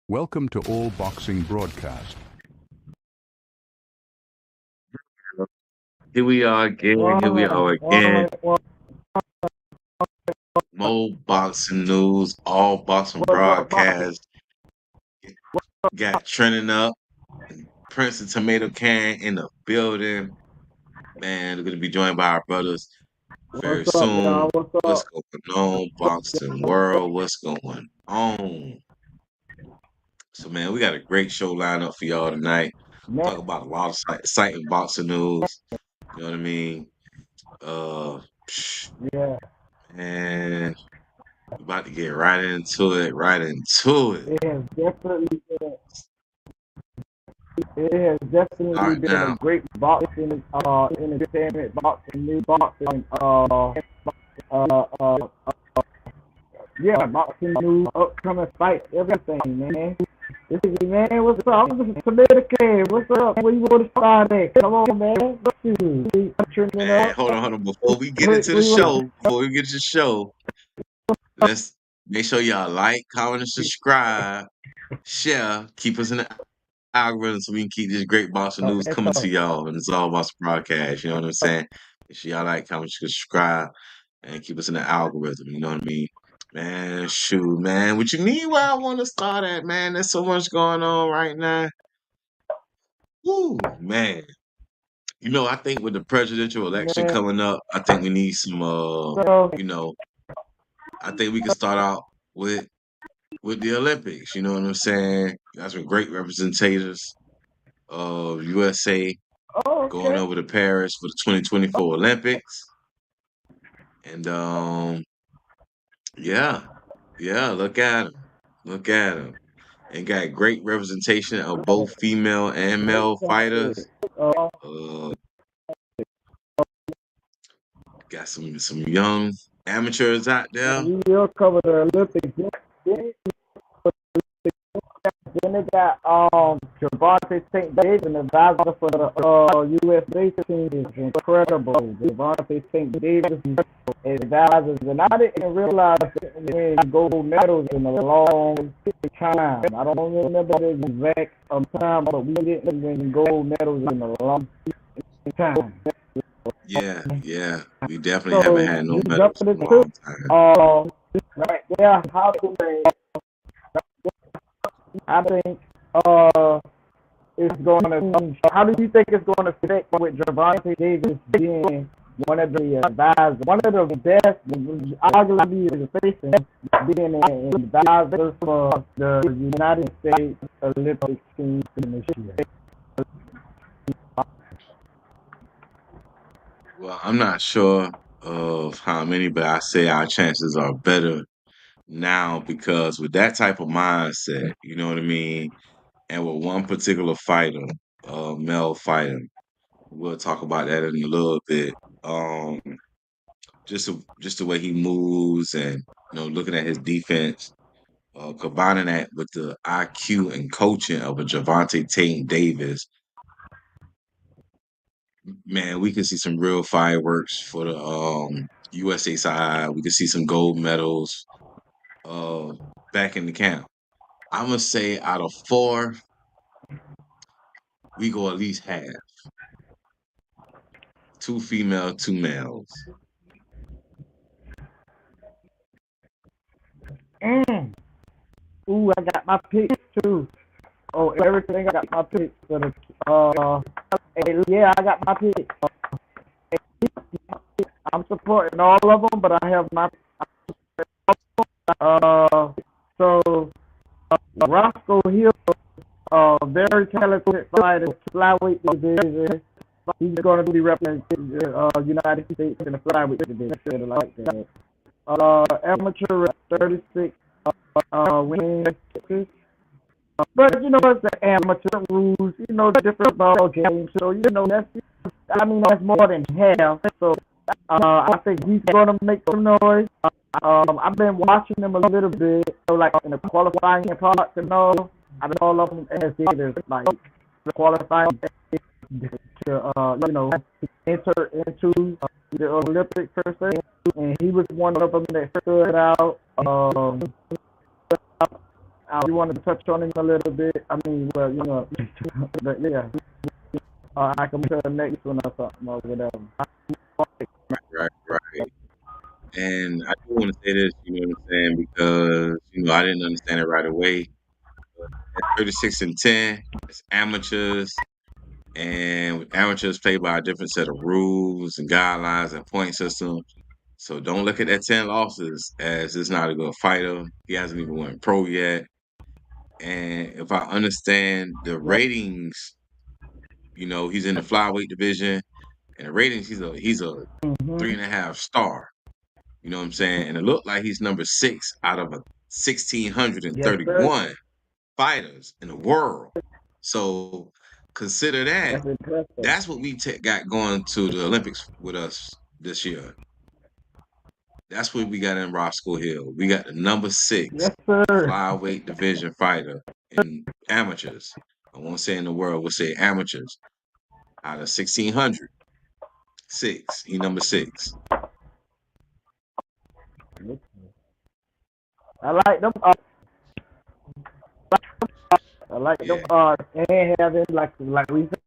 Welcome to All Boxing Broadcast. Here we are again. Here we are again. More boxing news, all boxing broadcast. Got trending up. Prince and Tomato Can in the building. Man, we're gonna be joined by our brothers very What's up, soon. y'all? What's going on, boxing world? What's going on? So, man, we got a great show lined up for y'all tonight. Talk about a lot of exciting boxing news. You know what I mean? Yeah, And we're about to get right into it. it has definitely All right, been now. a great boxing entertainment, boxing boxing news, upcoming fights, everything, man. This is man, what's up? This is Tomato Can. What's up? Where you want to start at? Come on, man. Let's see. Man, hold on. Before we get into the show, let's make sure y'all like, comment, and subscribe, share, keep us in the algorithm so we can keep this great boxing news coming to y'all. And it's all about the broadcast, you know what I'm saying? Make sure y'all like, comment, subscribe, and keep us in the algorithm, you know what I mean? Man, shoot, man. What you need where I want to start at, man? There's so much going on right now. Woo, man. You know, I think with the presidential election coming up, I think we need some, I think we can start out with the Olympics. You know what I'm saying? Got some great representatives of USA going over to Paris for the 2024 Olympics. And, look at them. And got great representation of both female and male fighters. Got some young amateurs out there. We will cover the Olympics. Then they got Javante St. Davis, an advisor for the USA team, is incredible. Javante St. Davis advisors, and I didn't realize that we win gold medals in a long time. I don't remember the exact time, but we didn't win gold medals in a long time. Yeah. We definitely haven't had no medals in a long time. Right there, I think it's going to. How do you think it's going to fit with Javante Davis being one of the advisors, one of the best, arguably is facing being an advisor for the United States Olympic team this year? Well, I'm not sure of how many, but I say our chances are better now because with that type of mindset, you know what I mean, and with one particular fighter, male fighter, we'll talk about that in a little bit. Just the way he moves and looking at his defense, combining that with the IQ and coaching of a Javante Tate Davis, man, we can see some real fireworks for the USA side. We can see some gold medals back in the camp. I'm gonna say out of 4, we go at least half. 2 female, 2 males. Ooh, I got my picks too. Oh, everything I got my picks for the. Yeah, I got my picks. I'm supporting all of them, but I have my. So Roscoe Hill, very talented fighter, flyweight division. He's going to be representing the United States in the flyweight division, like that. Amateur 36 wins. But it's the amateur rules. The different ball games. So that's more than half. So I think he's gonna make some noise. I've been watching him a little bit, like in the qualifying parts and all. I've been all of them as either like qualifying to enter into the Olympics per se, and he was one of them that stood out. You want to touch on him a little bit? I mean, well, but yeah, I can move to the next one or something or whatever. Right. And I do want to say this, you know what I'm saying, because I didn't understand it right away. At 36-10, it's amateurs, and amateurs play by a different set of rules and guidelines and point systems. So don't look at that 10 losses as it's not a good fighter. He hasn't even won pro yet. And if I understand the Yeah. ratings, he's in the flyweight division, and the ratings he's a Mm-hmm. 3.5 star. You know what I'm saying? And it looked like he's number 6 out of a Yes, sir. 1,631 fighters in the world. So consider that. That's impressive. That's what we got going to the Olympics with us this year. That's what we got in Roscoe Hill. We got the number 6 Yes, sir. flyweight division fighter in amateurs. I won't say in the world, we'll say amateurs. Out of 1,600, 6. He number 6. I like them. I like them. Yeah. And having like we said,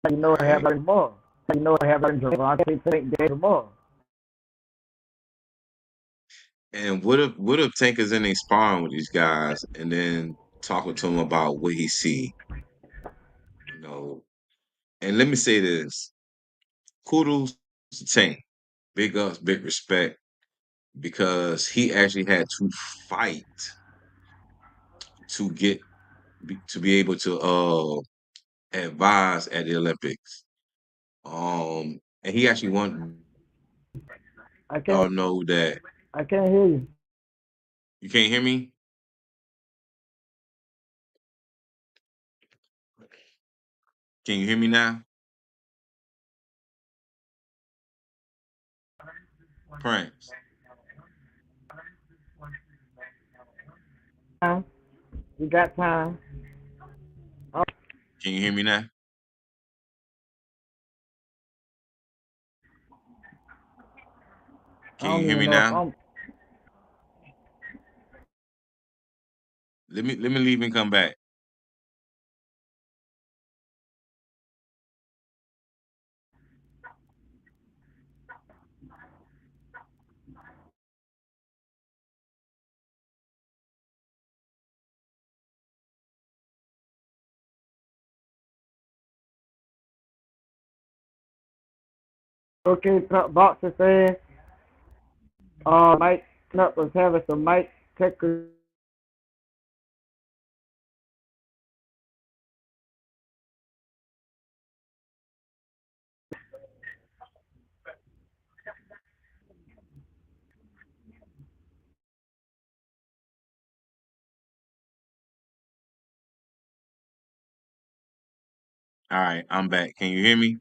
Right. having more. Having Javante Tank David more. And what if Tank is in a sparring with these guys and then talking to him about what he see, you know? And let me say this. Kudos to Tank. Big ups, big respect, because he actually had to fight to to be able to advise at the Olympics. And he actually won. I can't. Y'all know that. I can't hear you. You can't hear me? Can you hear me now? Prince. We got time. I Can you hear me now? Can you don't hear even me know if now? I'm. Let me leave and come back. Okay, top boxer fans. Mike Snup was having some mic technical. All right, I'm back. Can you hear me?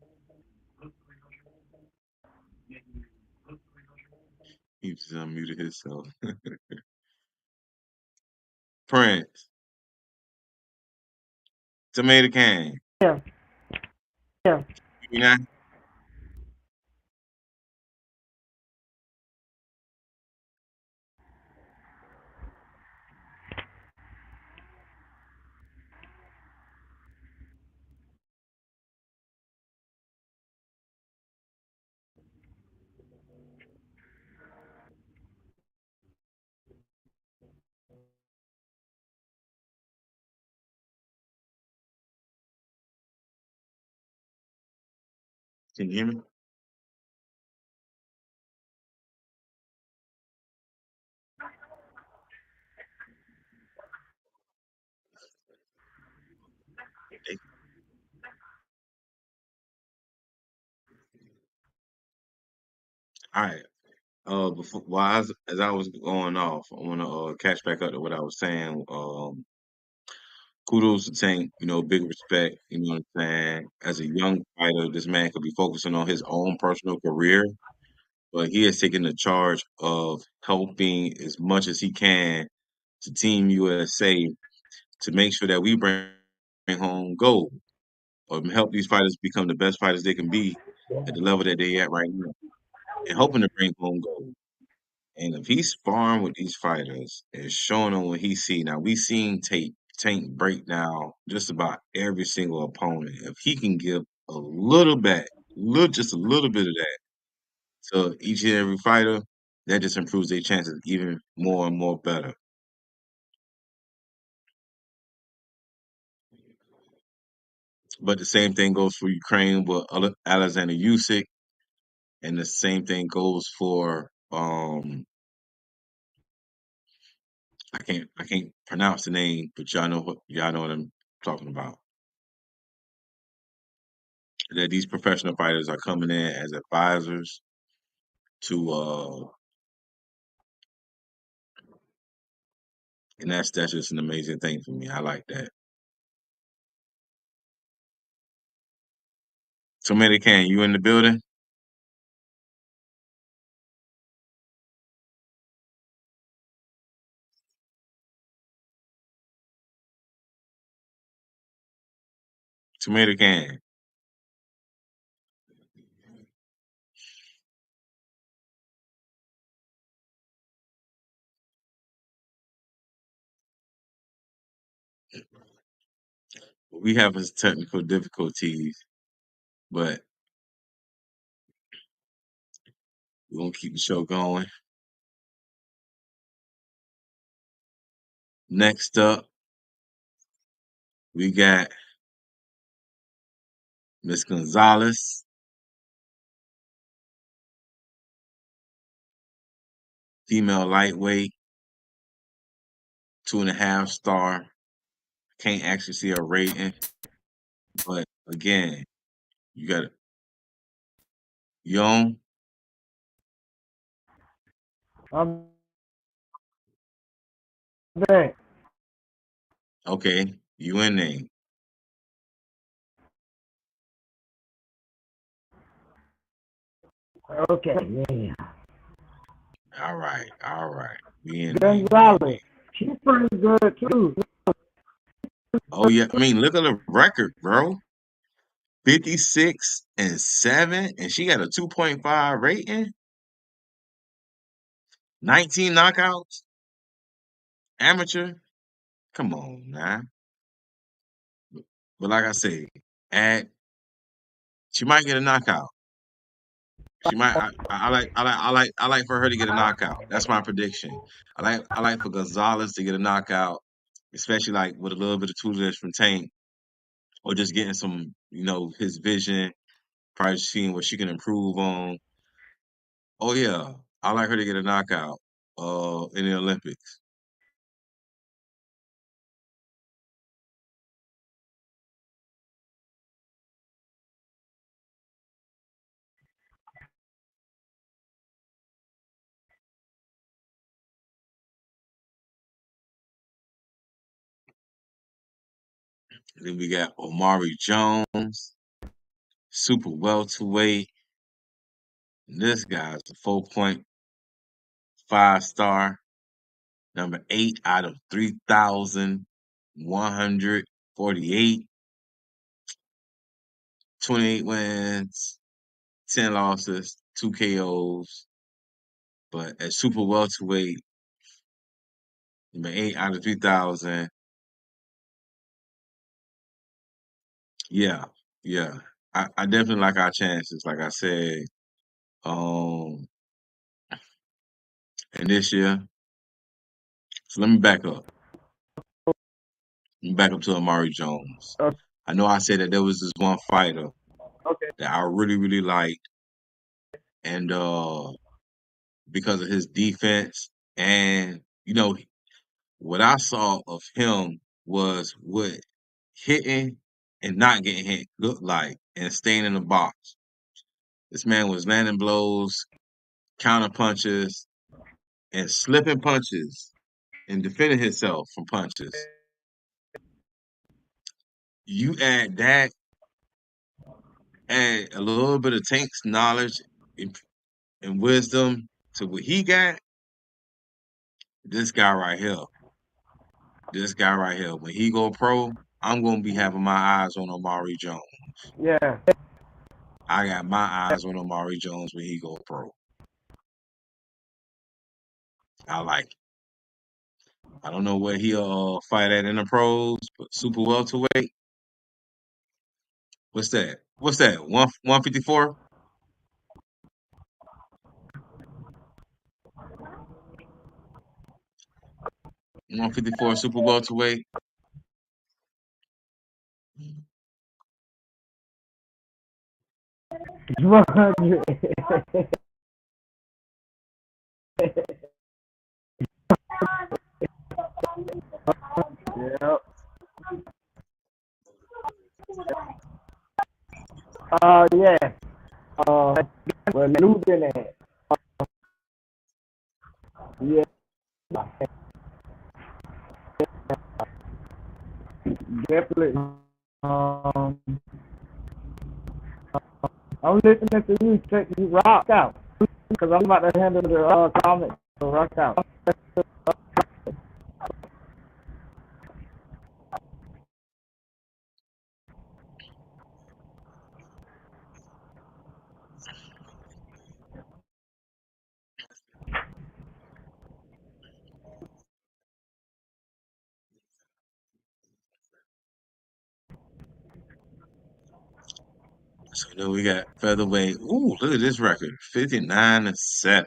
He just unmuted himself. Prince, tomato can. Yeah, yeah. You know? Can you hear me? Okay. All right. Before, as I was going off, I want to catch back up to what I was saying. Kudos to Tank. Big respect. You know what I'm saying? As a young fighter, this man could be focusing on his own personal career, but he has taken the charge of helping as much as he can to Team USA to make sure that we bring home gold or help these fighters become the best fighters they can be at the level that they at right now, and hoping to bring home gold. And if he's sparring with these fighters and showing them what he see, now we seen Tank break down just about every single opponent. If he can give a little bit, just a little bit of that to each and every fighter, that just improves their chances even more and more better. But the same thing goes for Ukraine with Alexander Usyk, and the same thing goes for I can't pronounce the name, but y'all know what I'm talking about. That these professional fighters are coming in as advisors to and that's just an amazing thing for me. I like that. Tomato Can, you in the building? Tomato Can. We have his technical difficulties, but we're gonna keep the show going. Next up, we got Miss Gonzalez, female lightweight, 2.5 star. Can't actually see her rating, but again, you got it. Young, I'm back. okay, you in there. Okay, yeah. All right, all right. We in there, we in there. Gonzalez. She's pretty good too. Oh yeah, I mean, look at the record, bro. 56-7, and she got a 2.5 rating, 19 knockouts, amateur. Come on, man. But like I say, at she might get a knockout. She might. I like for her to get a knockout. That's my prediction. I like for Gonzalez to get a knockout, especially like with a little bit of tutelage from Tank, or just getting some, his vision, probably seeing what she can improve on. Oh yeah, I like her to get a knockout in the Olympics. Then we got Omari Jones, super welterweight. This guy's a 4.5 star, number 8 out of 3,148, 28 wins, 10 losses, 2 KOs. But at super welterweight, number 8 out of 3,000, yeah, yeah. I definitely like our chances, like I said. Um, and this year, so let me back up. Let me back up to Amari Jones. I know I said that there was this one fighter Okay. that I really, really liked, and because of his defense, and what I saw of him was what hitting and not getting hit looked like, and staying in the box. This man was landing blows, counter punches, and slipping punches, and defending himself from punches. You add a little bit of Tank's knowledge and wisdom to what he got. This guy right here, when he go pro, I'm gonna be having my eyes on Omari Jones. Yeah. I got my eyes on Omari Jones when he go pro. I like it. I don't know where he'll fight at in the pros, but super welterweight. What's that? What's that? 154? 154 super welterweight. Yep. Yeah. Where Lubin at? Yeah. Definitely. Um, I'm listening to you. Check you rock out because I'm about to handle the comments. So rock out. So then we got featherweight. Ooh, look at this record. 59-7.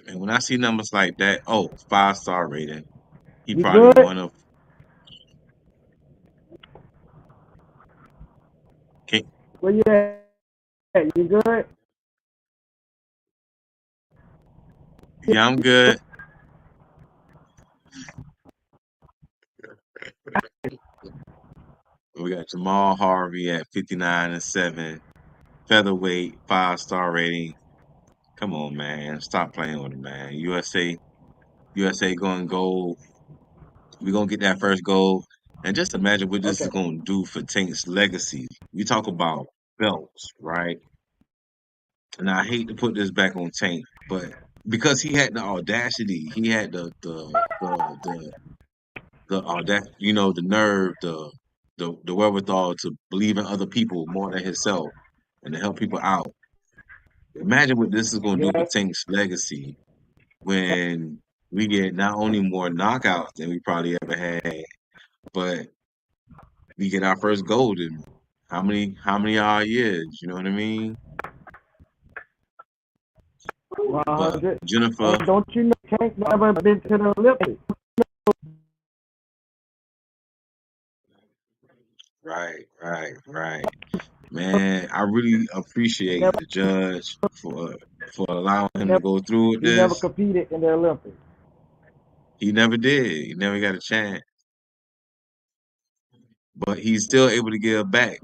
And when I see numbers like that, oh, 5-star rating. He You probably good? one of can Where you at? You good? yeah, I'm good. We got Jamal Harvey at 59-7. Featherweight, 5-star rating. Come on, man. Stop playing with him, man. USA going gold. We're gonna get that first gold. And just imagine what this is Okay. gonna do for Tank's legacy. We talk about belts, right? And I hate to put this back on Tank, but because he had the audacity, he had the audacity, the nerve, the wherewithal to believe in other people more than himself and to help people out. Imagine what this is gonna do for Yes. Tank's legacy when we get not only more knockouts than we probably ever had, but we get our first gold in how many odd years, you know what I mean? But 100. And Jennifer, don't you know Tank never been to the Olympics? right. Man, I really appreciate Never, the judge for allowing him to never, go through with he never this. competed in the Olympics. He never did. He never got a chance. But he's still able to give back.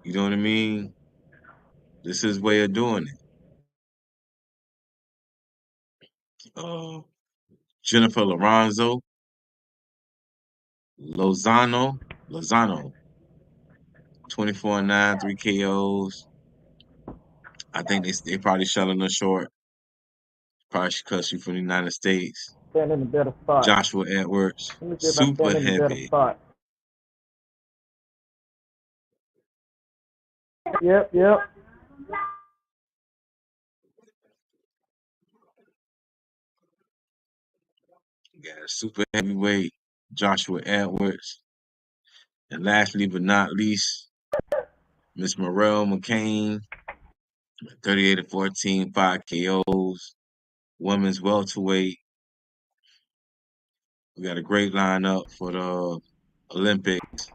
You know what I mean? This is his way of doing it. Uh, Jennifer Lorenzo, Lozano, 24-9, 3 KOs. I think they probably selling her short. Probably because she's from the United States. Stand in a better spot. Joshua Edwards, Let me see if I super stand in a better heavy. spot. Yep, yep. Got a super heavyweight, Joshua Edwards. And lastly but not least, Miss Morel McCain, 38-14, 5 KOs. Women's welterweight. We got a great lineup for the Olympics.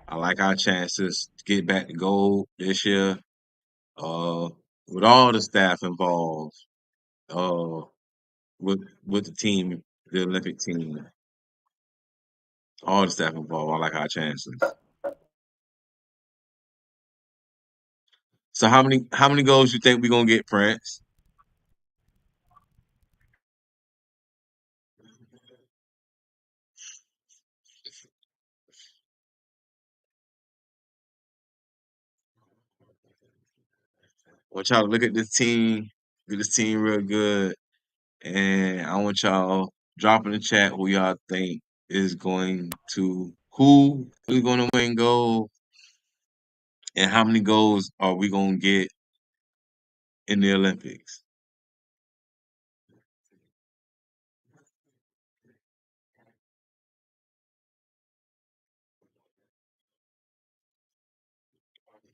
I like our chances to get back to gold this year. Uh, with all the staff involved, uh, with the team, the Olympic team, all the staff involved, I like our chances. So how many goals you think we gonna get, Prince? I want y'all to look at this team real good, and I want y'all drop in the chat who y'all think who is going to win gold, and how many goals are we gonna get in the Olympics?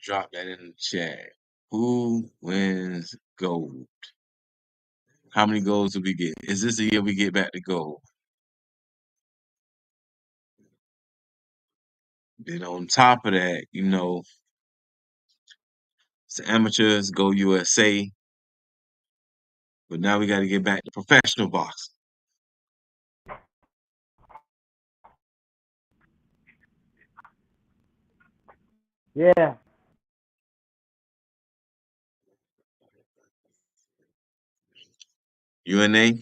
Drop that in the chat. Who wins gold? How many golds do we get? Is this the year we get back to gold? Then on top of that, it's the amateurs go USA, but now we got to get back to professional boxing. Yeah. UNA.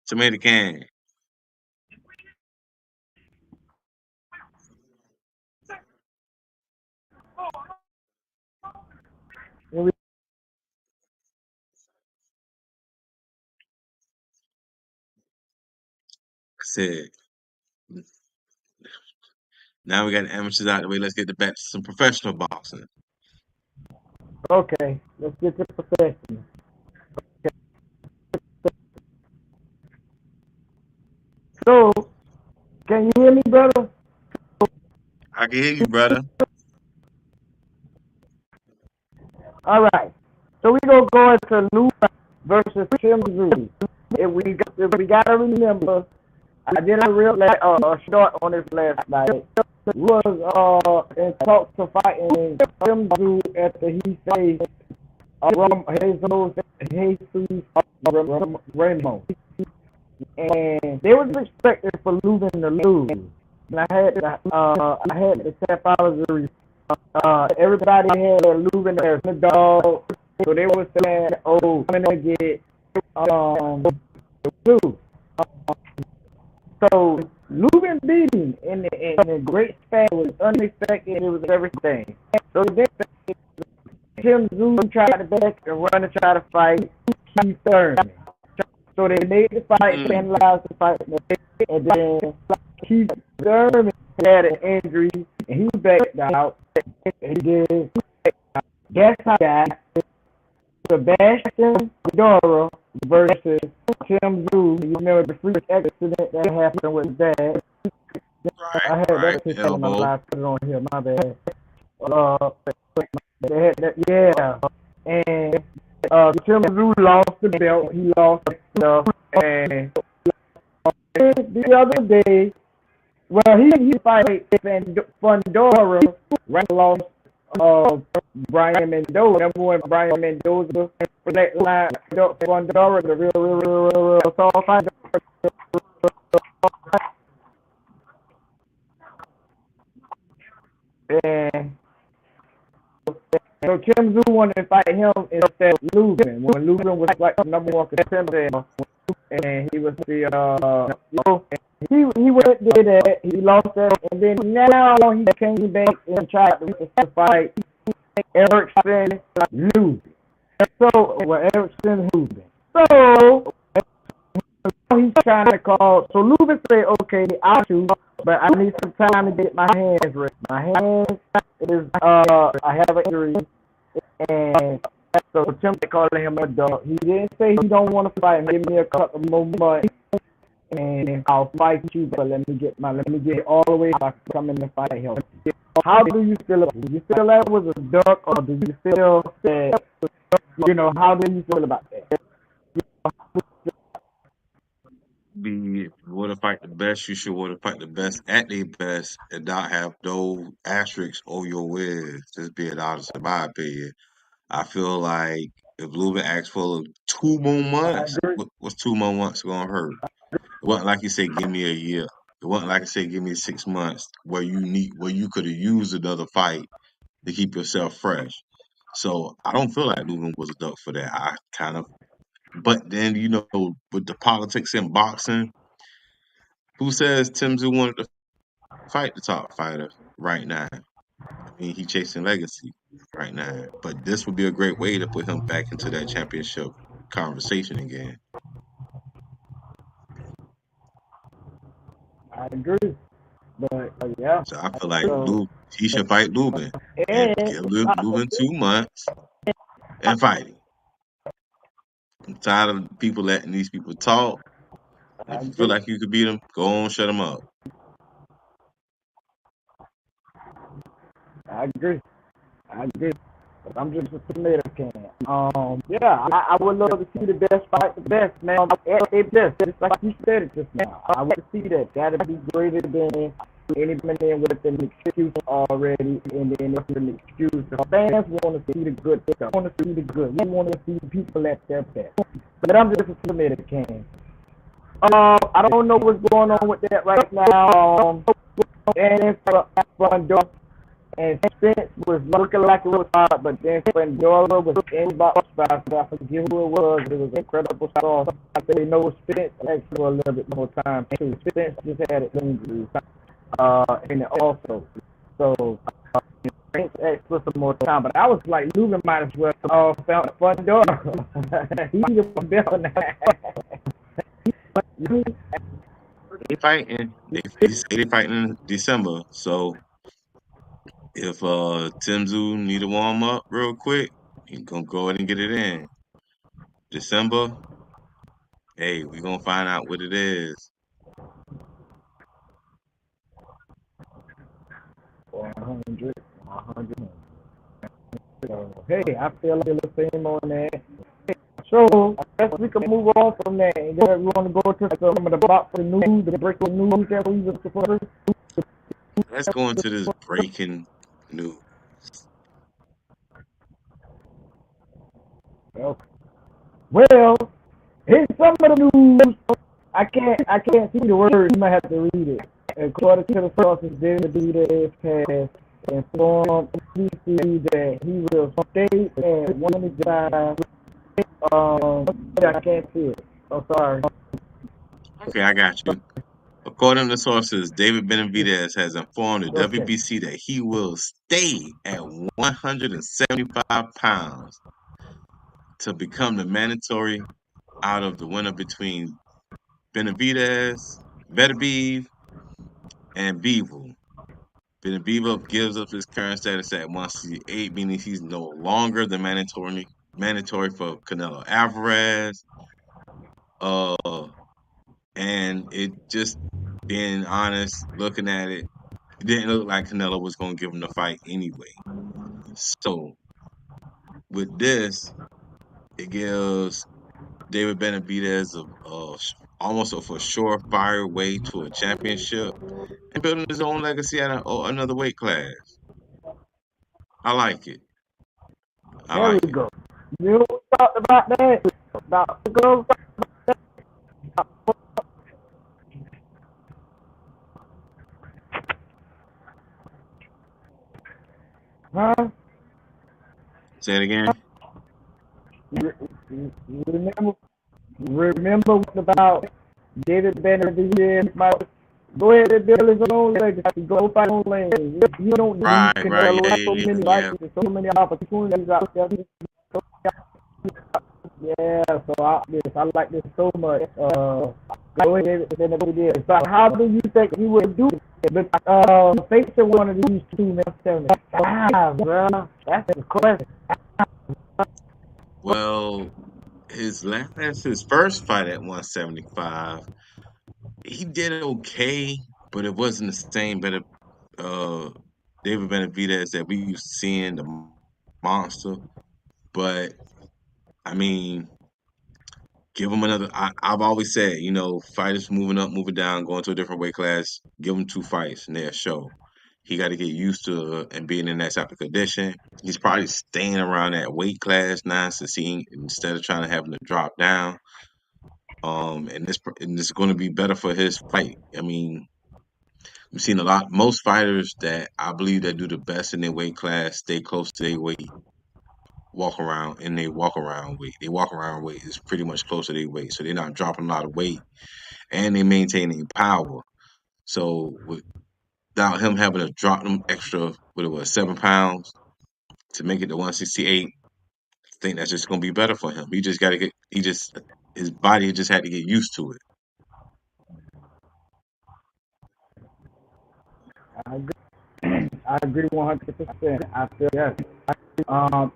Tomato can. I said, now we got the amateurs out of the way. Let's get back to some professional boxing. Okay, let's get to professional. So, can you hear me, brother? I can hear you, brother. All right. So we gonna go into Lubin versus Tszyu. If we gotta remember, I did a real short on this last night. We was in talks of fighting Tszyu after he faced Jesus Ramos, and they was expecting for Lubin to lose. And I had the tapology. Everybody had Lubin as the dog, so they were saying, "Oh, I'm gonna get two." So Lubin beat him in the great span. It was unexpected. It was everything. So then Tszyu tried to back and run and try to fight Keith Thurman. So they made the fight, penalized the fight, and then Keith Thurman had an injury and he backed out. And then guess how that Sebastian Dora versus Tszyu. You remember the freak accident that happened with that? I had that picture on my live, put it on here, my bad. They had that, yeah. And Tszyu lost the belt, he lost the stuff, and the other day, well, he fight Fundora, right, lost Brian Mendoza. Remember when Brian Mendoza for that line Fundora, the real tall fighter? And so Tszyu wanted to fight him instead of Lubin. When Lubin was like the number one contender, and he was the he went did that, he lost that, and then now he came back and tried to fight Erickson Lubin. Erickson Lubin. So he's trying to call. So Lubin said, "Okay, I'll shoot, but I need some time to get my hands ready. My hands is I have an injury." And so Tim calling him a dog. He didn't say he don't want to fight. Give me a couple more months, and I'll fight you. But let me get it all the way so I can come in and fight him. How do you feel about it? Do you feel that was a duck, or do you feel that how do you feel about that? If you want to fight the best, you should want to fight the best at their best and not have no asterisks over your wins. Just being honest, in my opinion. I feel like if Lubin asked for 2 more months, what's 2 more months gonna hurt? It wasn't like you said, give me a year. It wasn't like I said, give me 6 months where you could have used another fight to keep yourself fresh. So I don't feel like Lubin was a duck for that. But then with the politics in boxing, who says Tszyu wanted to fight the top fighter right now? I mean, he chasing legacy right now. But this would be a great way to put him back into that championship conversation again. I agree, but yeah. So I feel like he should fight Lubin and And give Lubin 2 months and fight him. I'm tired of people letting these people talk. I If you feel agree. like you could beat them, go on, shut them up. I agree. I agree. But I'm just a tomato can. Yeah, I would love to see the best fight the best, man. It best, just like you said it just now. I want to see that. That'd be greater than anybody with an excuse already, and then it's an excuse. The fans want to see the good stuff. Want to see the good. We want to see people at their best. But I'm just a tomato can. I don't know what's going on with that right now. And it's fun. And Spence was looking like it was hard, but then Pandora was in box five. I forget who it was. It was incredible sauce. I say no, Spence actually for a little bit more time too. Spence just had it injury, and also, so Spence asked for some more time. But I was like, Lubin might as well found Pandora. He's a better now. They fighting. They say they fighting in December. So if Tszyu need a warm up real quick, he gonna go ahead and get it in. December, hey, we gonna find out what it is. 100, 100. So, hey, I feel like the same on that. So, I guess we can move on from that. And then we want to go to some of the boxing news, the breaking news that we were supposed to. Let's go into this breaking news. Okay. Well, here's some of the news. I can't see the words. You might have to read it. According to the sources, Benavidez has informed BBC that he will stay at 105. I can't see it. Oh, sorry. Okay, I got you. According to sources, David Benavidez has informed the Okay. WBC that he will stay at 175 pounds to become the mandatory out of the winner between Benavidez, Beterbiev, and Bivol. Bivol gives up his current status at 168, meaning he's no longer the mandatory for Canelo Alvarez. And it just being honest, looking at it, it didn't look like Canelo was going to give him the fight anyway. So with this, it gives David Benavidez almost a for surefire way to a championship and building his own legacy at another weight class. I like it. I There we like it. go. You talked about that. About to go. Huh? Say it again. Remember, remember what about David Benavidez? Go ahead and build his own legacy. Go find your own lane. You don't need Canelo. Right. There's so many Yeah. fights, so many opportunities out there. Yeah, so I like this so much. Go ahead and Benavidez. So how do you think he would do it? But facing one of these two men, 75, bro. That's the question. Well, his first fight at 175, he did okay, but it wasn't the same uh David Benavidez that we used to seeing, the monster. But I mean, give him another. I've always said, fighters moving up, moving down, going to a different weight class, give him 2 fights and they'll show. He got to get used to and being in that type of condition. He's probably staying around that weight class now, instead of trying to have him to drop down. And this is going to be better for his fight. I mean, we've seen most fighters that I believe that do the best in their weight class stay close to their weight, walk around weight. They walk around weight is pretty much close to their weight, so they're not dropping a lot of weight, and they maintaining power. So without him having to drop them extra, 7 pounds to make it to 168, I think that's just going to be better for him. He just got to his body just had to get used to it. I I agree 100%. I feel yes.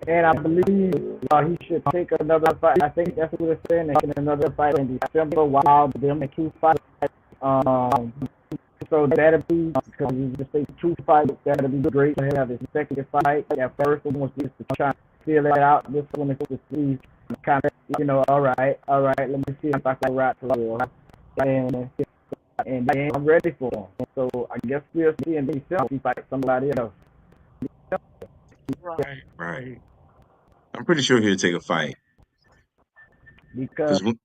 And I believe he should take another fight. I think that's what we're saying. Taking another fight in December while them two fights. Um, so that'll be, because you just say two fights, that'll be great to have his second fight. That first one was just to try to feel it out. This one is to see, kind of, all right, let me see if I can rap for real. And then I'm ready for him. So I guess we'll see in December if he fight somebody else. Right. I'm pretty sure he'll take a fight. Because I'm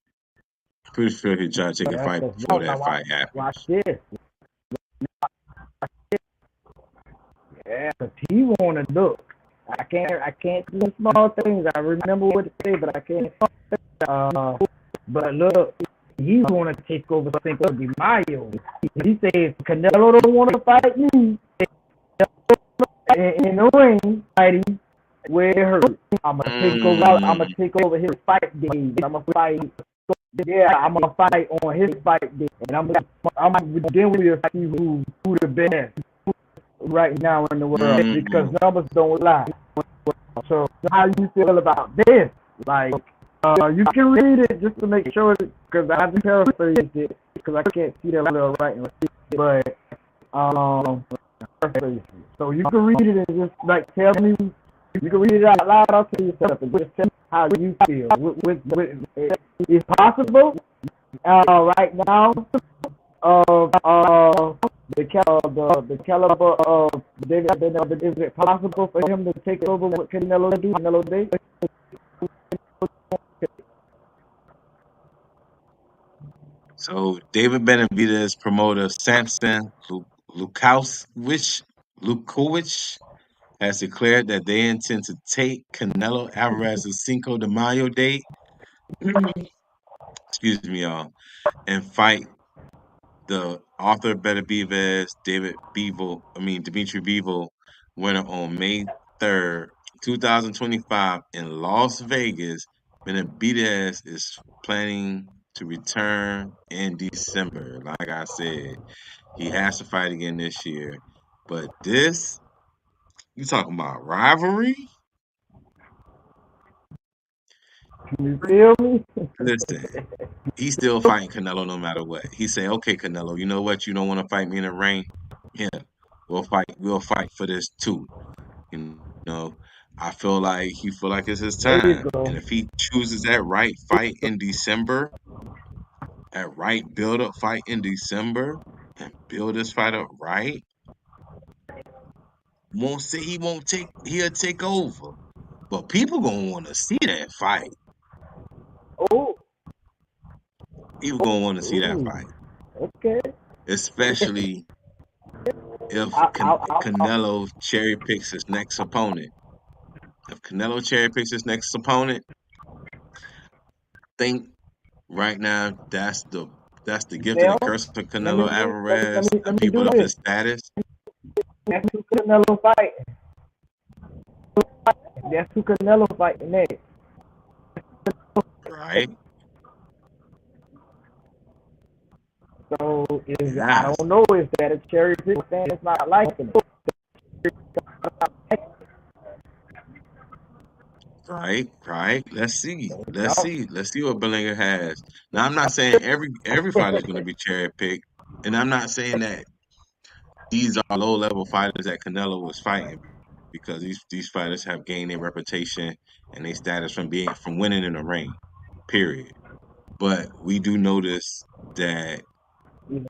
pretty sure he'll try to take a fight before that fight happens. Watch this. Yeah, because he want to look. I can't do the small things. I remember what to say, but I can't. But look, he want to take over Cinco de Mayo. He says Canelo don't want to fight me in the ring, fighting where it hurts. I'm gonna take over his fight days. I'm gonna fight. Yeah, I'm gonna fight on his fight day, and then we'll see who the best right now in the world, because numbers don't lie. So how you feel about this? Like, you can read it just to make sure, because I have to paraphrase it because I can't see that little writing. But paraphrase it. So you can read it and just like tell me. You can read it out loud out to yourself and just tell me how you feel. It's possible right now the caliber of David Benavidez. Is it possible for him to take over what Canelo do? Canelo Day? So David Benavidez promoter Samson Lukowicz has declared that they intend to take Canelo Alvarez's Cinco de Mayo date, excuse me, y'all, and fight the Artur Beterbiev, Dmitry Bivol winner on May 3rd, 2025 in Las Vegas. Benavidez is planning to return in December. Like I said, he has to fight again this year. But this, you talking about rivalry? You feel me? Listen, he's still fighting Canelo no matter what. He say, "Okay, Canelo, you know what? You don't want to fight me in the ring? Yeah, we'll fight. We'll fight for this too." You know, I feel like it's his There you time, go. and if he chooses that right fight in December, that right build up fight in December, and build this fight up right, won't say he won't take. He'll take over, but people gonna want to see that fight. Oh, People gonna want to see that ooh, fight, okay. especially if I, Canelo cherry picks his next opponent. If Canelo cherry picks his next opponent, think right now that's the gift and Now, the curse of let me Canelo Alvarez and let me people do of this. his status, That's who Canelo fight. That's who Canelo fight next. right? So I Yes, don't know if that a cherry pick fan is not liking it. right. Let's see. No. Let's see what Bellinger has. Now I'm not saying every fighter is going to be cherry picked, and I'm not saying that these are low level fighters that Canelo was fighting, because these fighters have gained their reputation and their status from winning in the ring. Period. But we do notice that Yeah.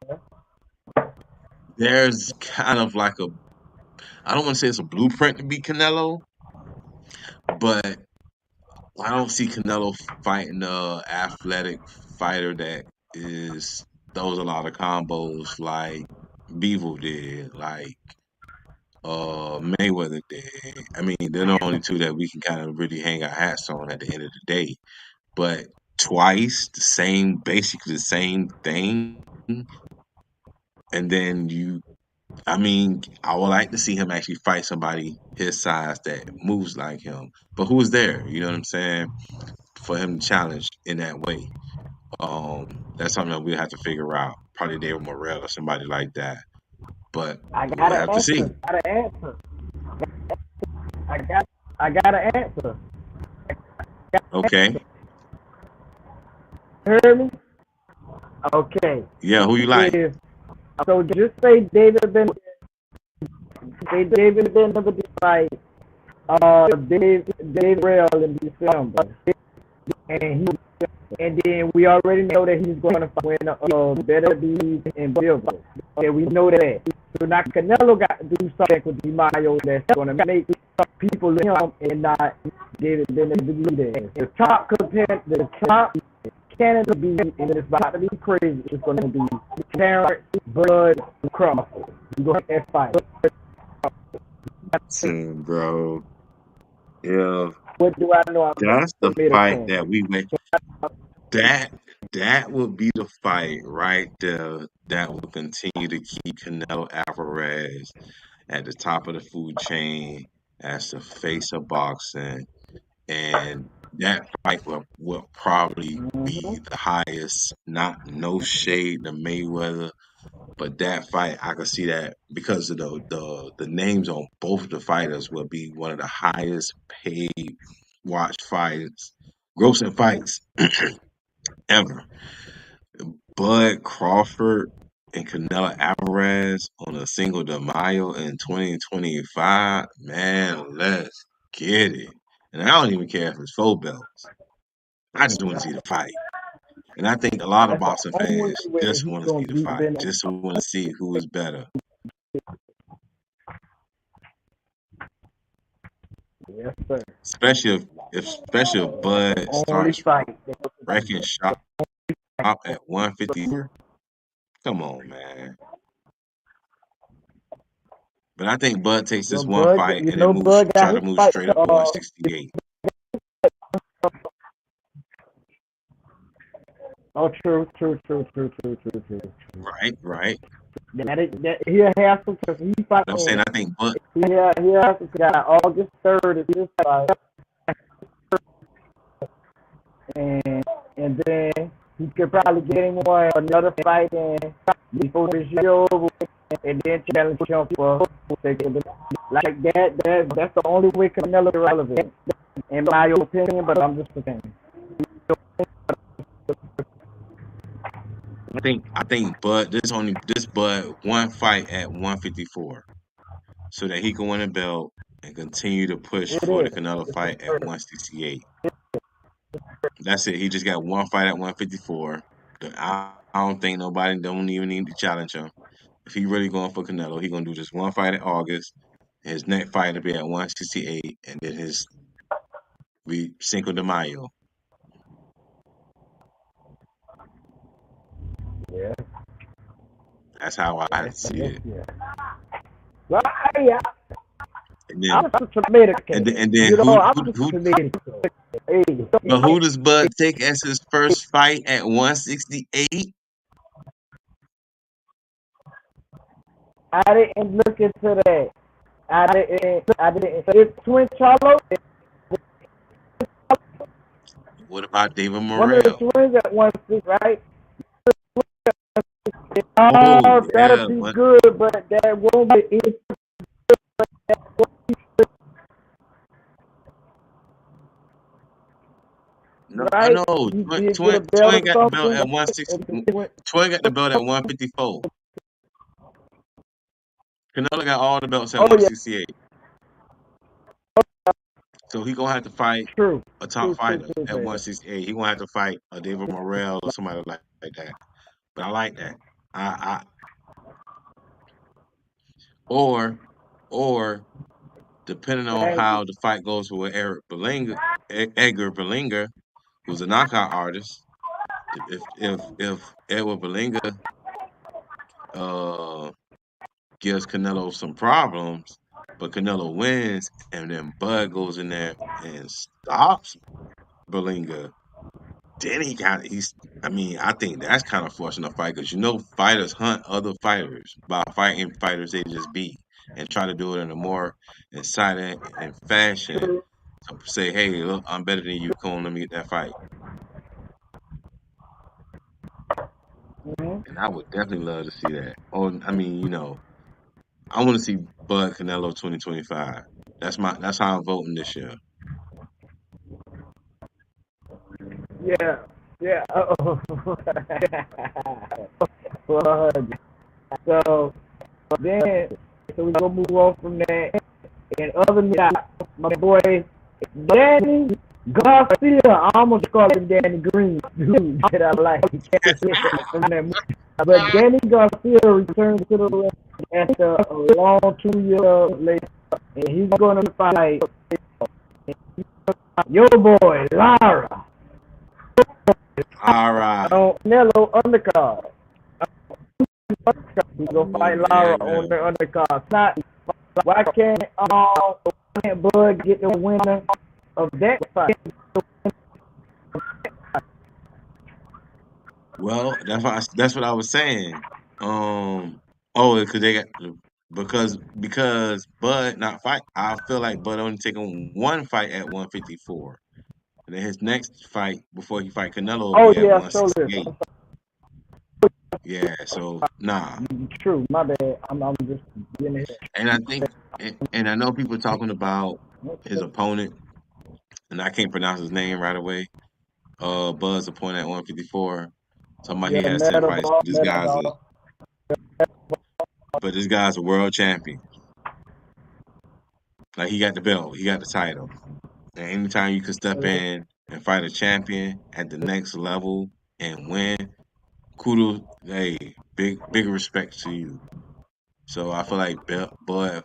there's kind of like I don't want to say it's a blueprint to beat Canelo, but I don't see Canelo fighting a athletic fighter that is throws a lot of combos like Bivol did, like Mayweather did. I mean, they're the only two that we can kind of really hang our hats on at the end of the day. But twice basically the same thing, and then I mean, I would like to see him actually fight somebody his size that moves like him. But who is there? You know what I'm saying? For him to challenge in that way. That's something that we have to figure out. Probably David Morrell or somebody like that. but I we'll got an have to see. answer. I got an answer. Okay. Hear me? Okay. Yeah, who you like? So just say David Benavidez fight Dave Rail in December, and then we already know that he's going to win Beterbiev and Bivol. Okay, we know that. So now Canelo got to do something with DiMaio that's going to make people look him and not David Benavidez. The top Canada beat, and it's about to be crazy. It's going to be Terrence Bud Crawford. You go ahead and fight. Bro. Yeah. What do I know? That's the fight that we went. That would be the fight right there that will continue to keep Canelo Alvarez at the top of the food chain as the face of boxing. And that fight will probably be the highest, not no shade to Mayweather, but that fight I could see that because of the names on both of the fighters will be one of the highest paid watched fights, grossing fights ever. Bud Crawford and Canelo Alvarez on a single de Mayo in 2025. Man, let's get it. And I don't even care if it's 4 belts. I just want to see the fight. And I think a lot of That's the boxing only fans way just he's want to see going the to beat fight, Ben. just want to see who is better. Yes, sir. Especially if Bud Only starts fight. wrecking shop at 154. Come on, man. But I think Bud takes this one fight and then Bud try got to his move fight. straight up to 168. Oh, true. Right. He'll have to because he fight. I'm saying I think Bud. He has to got August 3rd is his fight, and then he could probably get him another fight in before this year over, and then challenge him for like that. That's the only way Canelo is relevant, in my opinion. But I'm just saying. I think Bud this Bud one fight at 154 so that he can win a belt and continue to push for the Canelo fight at 168. That's it. He just got one fight at 154. I don't think nobody don't even need to challenge him. If he really going for Canelo, he gonna do just one fight in August. His next fight will be at 168, and then his Cinco de Mayo. Yeah. That's how I see it. Yeah. Well, yeah. And then, I'm a tomato cake. and then who does Bud take as his first fight at 168? I didn't look into that. I didn't. It's Twin Charlo. What about David Morrell? One of the twins at 160, right? Oh, that'll be good, but that won't be it. No, right? I know. Twin got the belt at 160. Twin got the belt at 154. Canelo got all the belts at 168. So he gonna have to fight a top fighter at 168. He gonna have to fight a David Morrell or somebody like that. But I like that. Or depending on how the fight goes with Edgar Berlanga, who's a knockout artist. If Edward Berlanga gives Canelo some problems, but Canelo wins, and then Bud goes in there and stops Berlanga, then I think that's kind of forcing a fight because fighters hunt other fighters by fighting fighters they just beat and try to do it in a more exciting and fashion. So say, hey, look, I'm better than you. Come on, let me get that fight. And I would definitely love to see that. Or, I want to see Bud Canelo 2025. That's how I'm voting this year. Yeah, yeah. Well, so then, so we go move on from that. And other than that, my boy Danny Garcia, I almost called him Danny Green, dude that I like. From that movie. But Danny Garcia returned to the ring after a long 2 year later, and he's going to fight your boy Lara. All right. On Canelo undercard. He's gonna fight Lara on the undercard. Not why can't Bud get the winner of that fight? Well, that's what I was saying. Because Bud not fight. I feel like Bud only taking one fight at 154, and then his next fight before he fight Canelo will Oh be at yeah, so 168. Yeah, so nah. true. My bad. I'm just getting it. And I think, and I know people talking about his opponent, and I can't pronounce his name right away. Bud's opponent at 154. Talking about he Yeah, has 10 fights. Metabol. But this guy's a world champion. Like he got the belt, he got the title. And anytime you can step in and fight a champion at the next level and win, kudos, hey, big respect to you. So I feel like Bud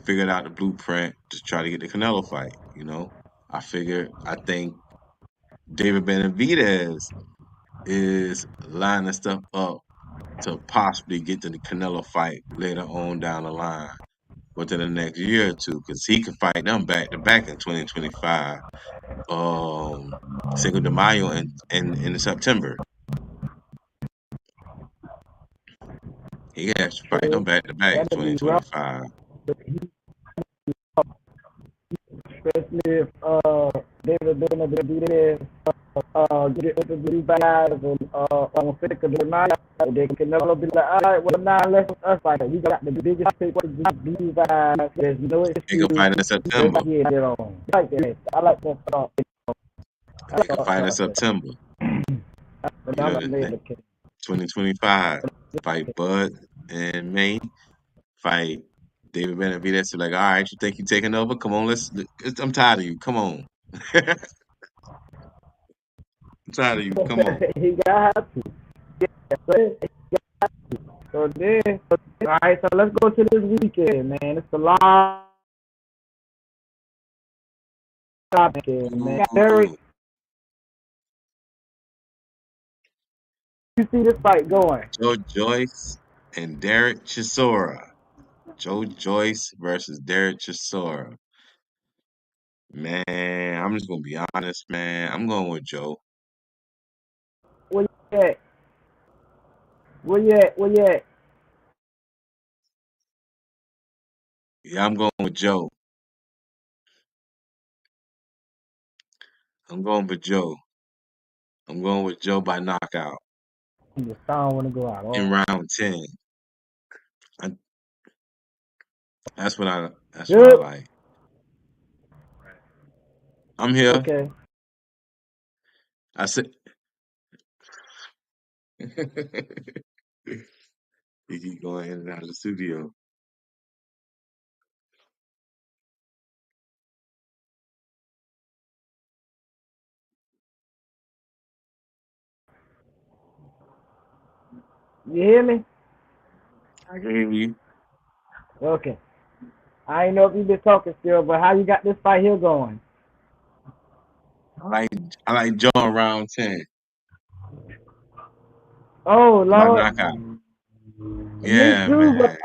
figured out the blueprint to try to get the Canelo fight. I think David Benavidez is lining stuff up to possibly get to the Canelo fight later on down the line within the next year or two, because he can fight them back to back in 2025. Cinco de Mayo in September. He has to fight them back to back in 2025. Especially if David Benavidez get into the bad and on Cinco de Mayo, they can never be like, all right, well now let's us fight. We got the biggest paper to guys. There's no excuse. He can fight in September. I like that. I like that thought. He can fight in September. 2025. Fight Bud in May. Fight David Benavidez. Like, all right, you think you're taking over? Come on, I'm tired of you. Come on. I'm tired of you. Come on. He got to. So then, all right, so let's go to this weekend, man. It's a long weekend, man. Derek, you see this fight going? Joe Joyce and Derek Chisora. Joe Joyce versus Derek Chisora. Man, I'm just gonna be honest, man. I'm going with Joe. Where you at? Where you at? Where you at? Yeah, I'm going with Joe. I'm going with Joe. I'm going with Joe by knockout The sound want to go out. in round 10. That's what I like. I'm here. Okay. I said he keep going in and out of the studio. You hear me? I can hear you. Okay. I ain't know if you been talking still, but how you got this fight here going? I like Joe in round 10. Oh, By Lord. knockout. Me Yeah, too, man. but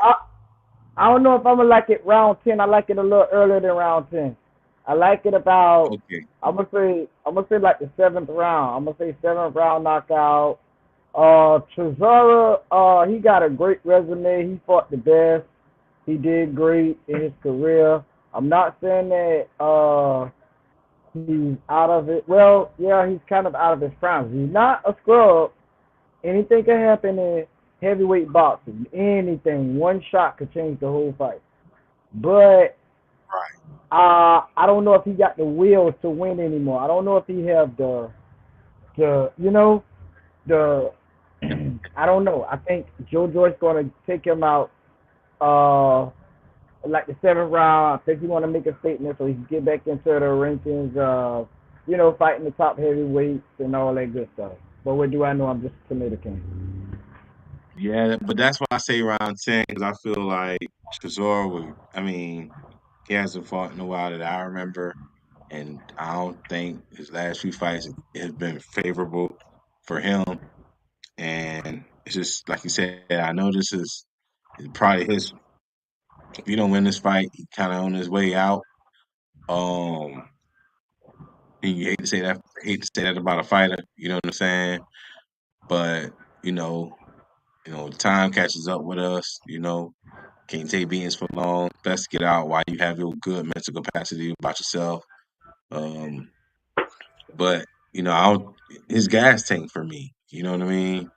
I don't know if I'm going to like it round 10. I like it a little earlier than round 10. I like it about, Okay. I'm gonna say like the 7th round. I'm going to say 7th round knockout. Chisora, he got a great resume. He fought the best. He did great in his career. I'm not saying that he's out of it. Well, yeah, he's kind of out of his prime. He's not a scrub. Anything can happen heavyweight boxing. Anything, one shot could change the whole fight. But I don't know if he got the will to win anymore. I don't know if he have the the I don't know. I think Joe Joyce gonna take him out uh like the seventh round. I think he wanna make a statement so he can get back into the rankings fighting the top heavyweights and all that good stuff. But what do I know? I'm just a tomato can. Yeah, but that's why I say round 10 because I feel like Chisora would. I mean, he hasn't fought in a while that I remember, and I don't think his last few fights have been favorable for him. And it's just like you said. I know this is probably his. If he don't win this fight, he kind of on his way out. Um, and you hate to say that. Hate to say that about a fighter. You know what I'm saying? But you know, time catches up with us. Can't take beatings for long. Best get out while you have your good mental capacity about yourself. Um, but I don't, his gas tank for me. You know what I mean?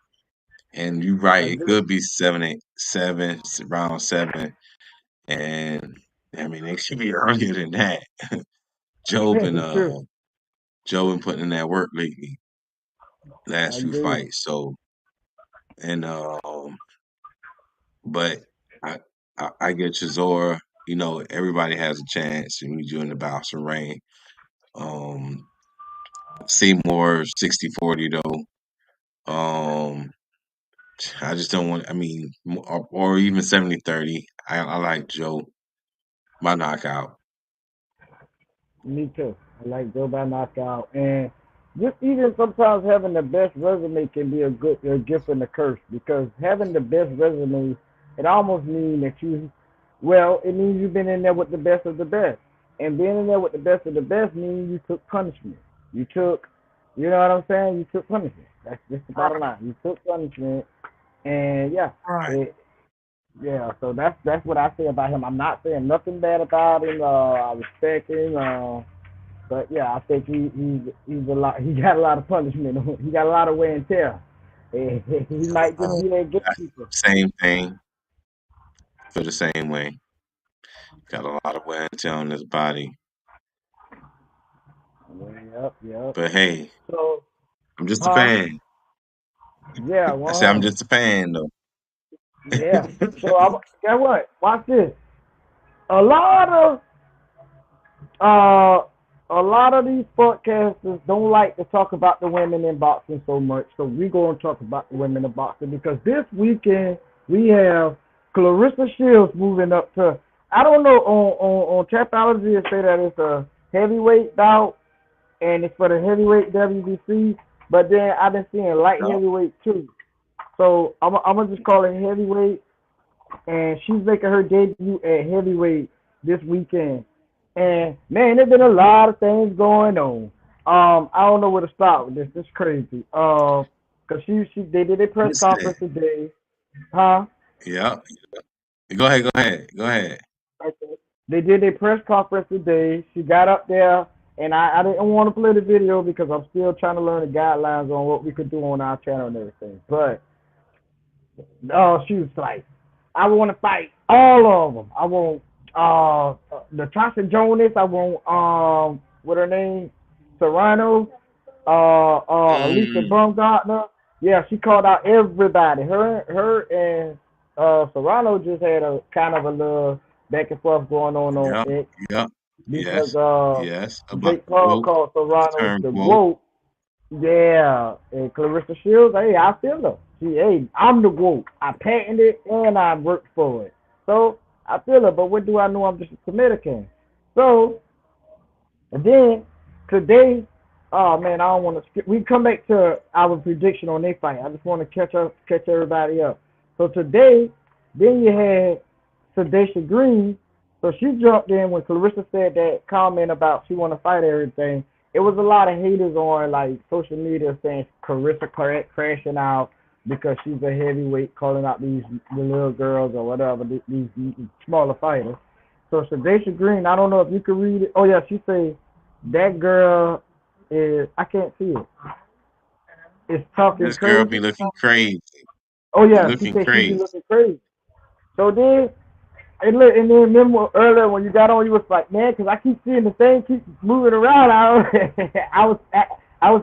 And you're right. It Agree. could be 7, 8, 7, round 7, and I mean it should be earlier than that. Joe been True. Joe been putting in that work lately, I last few agree. fights. So and but I get Chisora. Everybody has a chance to meet you in the bouncing ring. Um, Seymour 60-40 though. Um, I just don't want. I mean, or even 70-30. I like Joe by knockout. Me too. I like Joe by knockout, and just even sometimes having the best resume can be a gift and a curse because having the best resume, it almost means that it means you've been in there with the best of the best, and being in there with the best of the best means you took punishment. You took, you know what I'm saying? You took punishment. That's just the bottom line. You took punishment, and yeah, Right. it, yeah. So that's what I say about him. I'm not saying nothing bad about him. I respect him. But yeah, I think he's a lot. He got a lot of punishment. He got a lot of wear and tear. He might just Uh, be that that's gatekeeper. same thing. Feel the same way. Got a lot of wear and tear on his body. Yep, yep. But hey, So, I'm just a huh? fan. Yeah, I say I'm 100. just a fan though. Yeah. So guess what? Watch this. A lot of uh, a lot of these podcasters don't like to talk about the women in boxing so much. So we going to talk about the women in boxing because this weekend we have Clarissa Shields moving up to. I don't know on Tapology it say that it's a heavyweight bout and it's for the heavyweight WBC. But then I've been seeing light Yeah. heavyweight too. So I'm gonna just call it heavyweight, and she's making her debut at heavyweight this weekend. And man, there's been a lot of things going on. I don't know where to start with this. This is crazy. Cause they did a press Listen. conference today, huh? Yeah. Go ahead. Go ahead. Go ahead. They did a press conference today. She got up there, and I didn't want to play the video because I'm still trying to learn the guidelines on what we could do on our channel and everything. But she was like, I want to fight all of them. I want Natasha Jonas. I want what her name, Serrano, Alicia Mm, Baumgartner. Yeah, she called out everybody. Her and Serrano just had a kind of a little back and forth going on yep. it Yep. because Yes. Yes. About Jake the Paul quote. called The Serrano term the quote. GOAT. Yeah, and Clarissa Shields, hey, I feel her. Hey, I'm the GOAT. I patented it and I worked for it. So I feel her, but what do I know? I'm just a Dominican. So, and then today, oh man, I don't want to skip. We come back to our prediction on their fight. I just want to catch everybody up. So today, then you had Sadisha Green. So she jumped in when Clarissa said that comment about she want to fight everything. It was a lot of haters on like social media saying Clarissa crashing out because she's a heavyweight, calling out the little girls or whatever these smaller fighters. So Sadisha Green, I don't know if you could read it. Oh yeah, she say that girl is I can't see it. It's talking This girl crazy. be looking crazy. Oh You yeah, she looking said she be crazy. looking crazy. So then, and then remember earlier when you got on, you was like, man, because I keep seeing the thing keep moving around. I was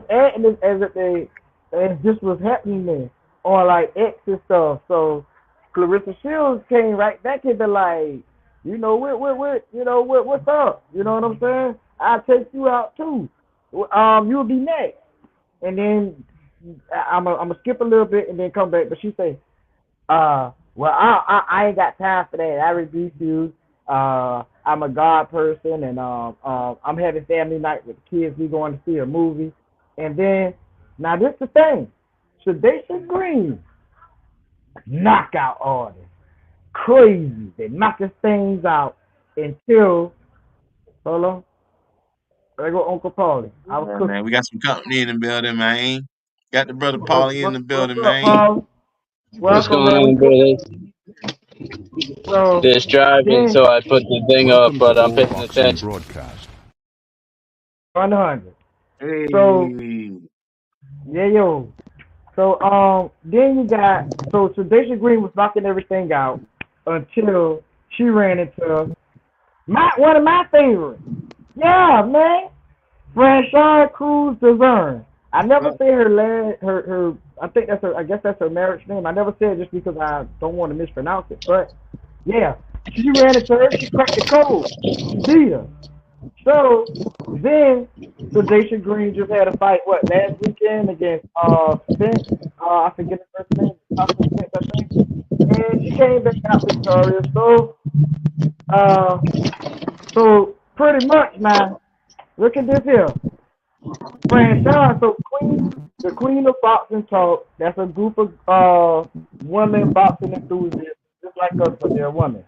acting this as if as this was happening there on like X and stuff. So Clarissa Shields came right back into like, what's up? You know what I'm saying? I'll take you out too. You'll be next. And then I'm gonna skip a little bit and then come back. But she say, well, I ain't got time for that. I rebuke you. I'm a God person, and I'm having family night with the kids. We going to see a movie, and then now this the thing, Sedation Green knockout artist, crazy. They knocking things out until hold on. There go Uncle Paulie. I was Yeah, cooking. man, we got some company in the building, man. Got the brother Paulie in the What's building, up, man. Paul? What's Welcome, going man. We on, cook. brothers? So Just driving, then so I put the thing up, Welcome to but I'm All paying Boxing attention. Broadcast. 100. So Hey, yeah, yo. So then you got so Deja Green was knocking everything out until she ran into one of my favorites. Yeah, man. Franchise Cruz Deverne. I never say her I think I guess that's her marriage name. I never say it just because I don't want to mispronounce it. But yeah. She ran into her, she cracked the code. She beat her. So then Deja Green just had a fight last weekend against Spence. I forget the first name, Tasha Spence, I think. And she came back out victorious. Uh so pretty much now, look at this here. Franchise, so the Queen of Boxing Talk, that's a group of women boxing enthusiasts, just like us, but they're women.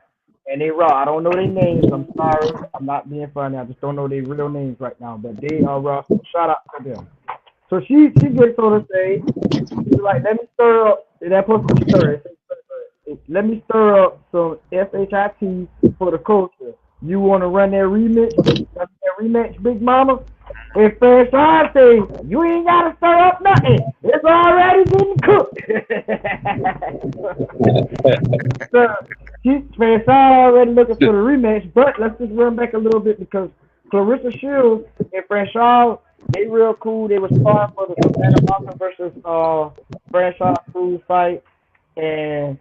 And they raw. I don't know their names. I'm sorry. I'm not being funny. I just don't know their real names right now. But they are raw. So shout out to them. So she gets on the stage. She's like, let me stir up. That's supposed to be stir. Let me stir up some SHIT for the culture. You want to run that rematch, Big Mama? If Franchise say you ain't gotta stir up nothing, it's already getting cooked. So Franchise already looking for the rematch, but let's just run back a little bit because Clarissa Shields and Franchise, they real cool. They was sparring for the Savannah Marshall versus Franchise Cruz fight, and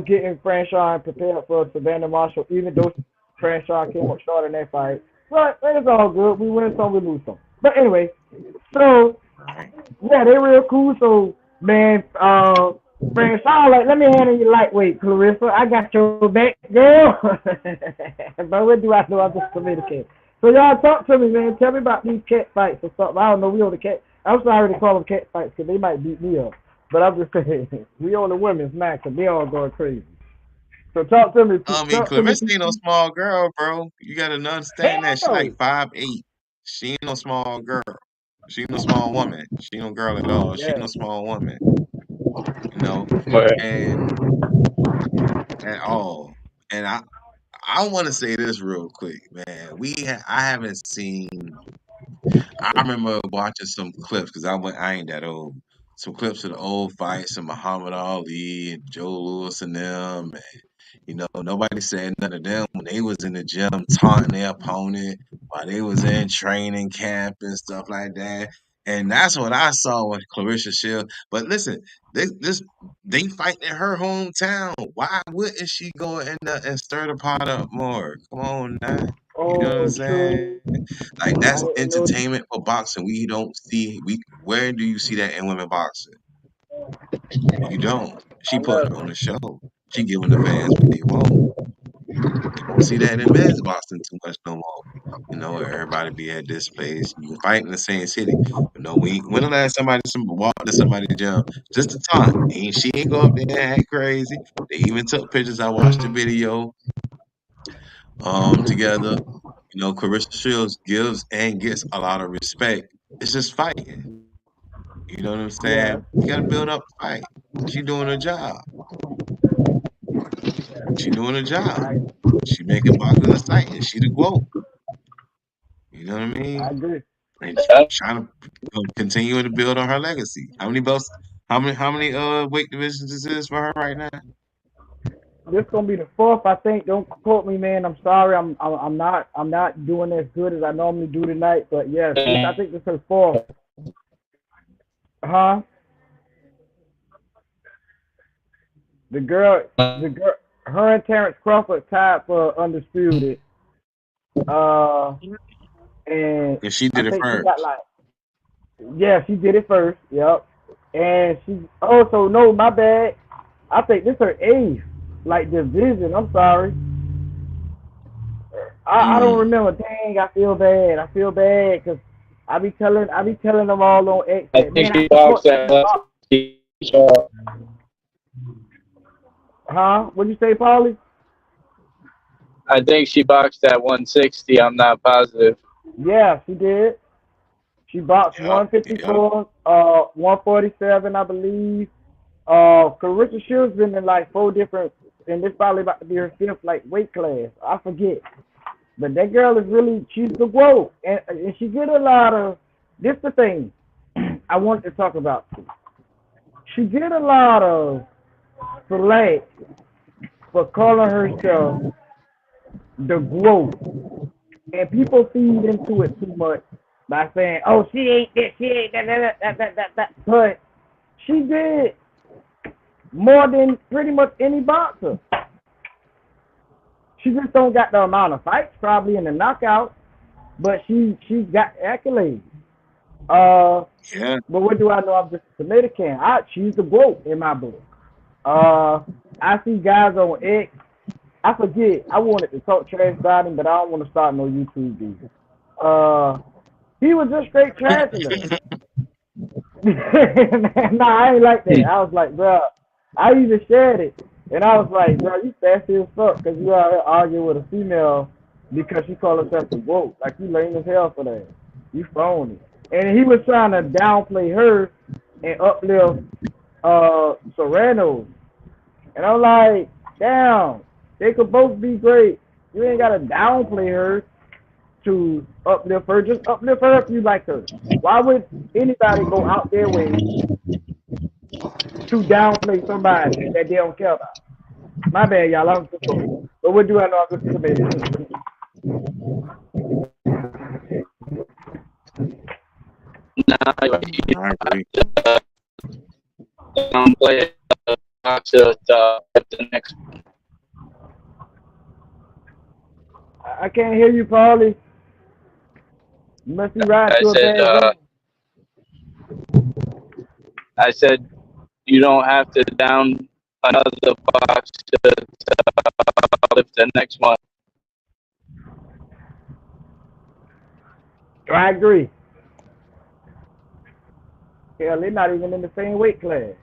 getting Franchise prepared for Savannah Marshall, even though Franchise came up short in that fight. But it's all good. We win some, we lose some. But anyway, so yeah, they real cool. So man, Franchise like, let me handle you lightweight, Clarissa. I got your back, girl. But what do I know? I'm just communicating. So y'all talk to me, man. Tell me about these cat fights or something. I don't know. We on the cat. I'm sorry to call them cat fights because they might beat me up. But I'm just saying, we on the women's match because they all going crazy. So talk to me. I mean, Talk to me. Clarissa ain't no small girl, bro. You gotta understand Hell that. She like no. 5'8". She ain't no small girl. She ain't no small woman. She ain't no girl at all. She ain't Yeah. no small woman, you know, Where and at all. And I want to say this real quick, man. I haven't seen. I remember watching some clips because I ain't that old. Some clips of the old fights of Muhammad Ali and Joe Louis and them. Nobody said none of them when they was in the gym taunting their opponent while they was in training camp and stuff like that. And that's what I saw with Clarissa Shields. But listen, they fighting in her hometown. Why wouldn't she go in there and stir the pot up more? Come on now. You know what I'm Oh, saying? true. Like I that's didn't know. entertainment for boxing. We don't see where do you see that in women boxing? You don't. She I putting never. on a show. She giving the fans what they want. You don't see that in men's boxing too much no more. Everybody be at this place. You can fight in the same city. When the last somebody walked to somebody's gym just to taunt? She ain't go up there and act crazy. They even took pictures. I watched the video together. Clarissa Shields gives and gets a lot of respect. It's just fighting. You know what I'm Yeah. saying? You gotta build up the fight. She doing her job. She doing her job. I She making boxing exciting. She the GOAT. You know what I I mean? agree. And trying to continue to build on her legacy. How many weight divisions this is for her right now? This gonna be the fourth, I think. Don't quote me, man. I'm sorry. I'm not doing as good as I normally do tonight. But yes, I think this is her fourth. Huh? The girl, her and Terrence Crawford tied for undisputed. Uh, and Cause she I did it think she first. got like, yeah, she did it first. Yep. And she also, no, my bad. I think this her eighth, like division. I'm sorry. I don't remember. Dang, I feel bad. I feel bad because I be telling them all on X I that, think man, I she support boxed the at box. uh, Huh? What'd you say, Paulie? I think she boxed at 160. I'm not positive. Yeah, she did. She boxed Yep. Yep. 154, 147, I believe. Carissa Shields been in like four different, and this probably about to be her fifth like weight class. I forget. But that girl is really, she's the growth. And she get a lot of, this the thing I wanted to talk about too. She get a lot of slack for calling herself the growth. And people feed into it too much by saying, oh, she ain't this, she ain't that. But she did more than pretty much any boxer. She just don't got the amount of fights probably in the knockout, but she's got accolades. Yeah. But what do I know? I'm just a tomato can. She's the GOAT in my book. I see guys on X. I forget. I wanted to talk trash about him, but I don't want to start no YouTube beef. He was just straight trashing her. Nah, I ain't like that. I was like, bro, I even shared it, and I was like, bro, you sassy as fuck because you out here arguing with a female because she called herself a GOAT. Like, you lame as hell for that. You phony. And he was trying to downplay her and uplift Serrano. And I'm like, damn, they could both be great. You ain't gotta downplay her to uplift her. Just uplift her if you like her. Why would anybody go out their way to downplay somebody that they don't care about? My bad, y'all. I'm just going. But what do I know? I'm just a tomato can. Now you I agree. don't play boxer the next. I can't hear you, Paulie. You must be riding I through a said bad zone. I said you don't have to down another boxer to lift the next one. I agree. Hell, they're not even in the same weight class.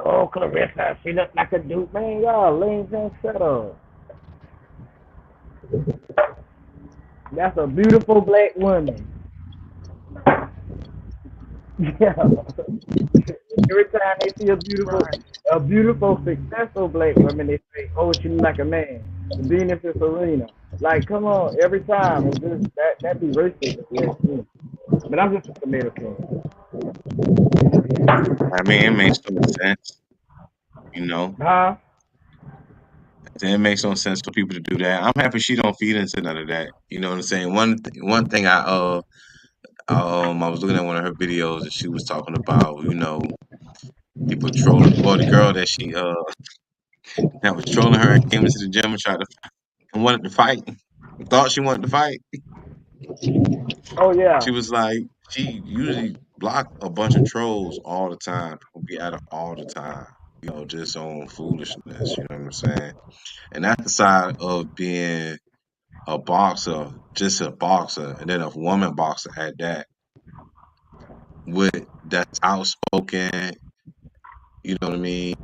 Oh, Clarissa, she look like a dude. Man, y'all lame and shut up. That's a beautiful black woman. Yeah. Every time they see a beautiful, successful black woman, they say, "Oh, she look like a man." Venus and Serena. Like, come on, every time. It's just that be racist if you ask me. But I'm just a tomato can. I mean, it makes no sense. You know, Huh? it makes no sense for people to do that. I'm happy she don't feed into none of that. You know what I'm saying? One thing I was looking at one of her videos and she was talking about, people trolling. Well, the girl that was trolling her and came into the gym and and wanted to fight, thought she wanted to fight. Oh yeah. She was like, she usually block a bunch of trolls all the time. People be at her all the time, just on foolishness. You know what I'm saying? And that's the side of being a boxer, just a boxer, and then a woman boxer at that, with that's outspoken, you know what I mean,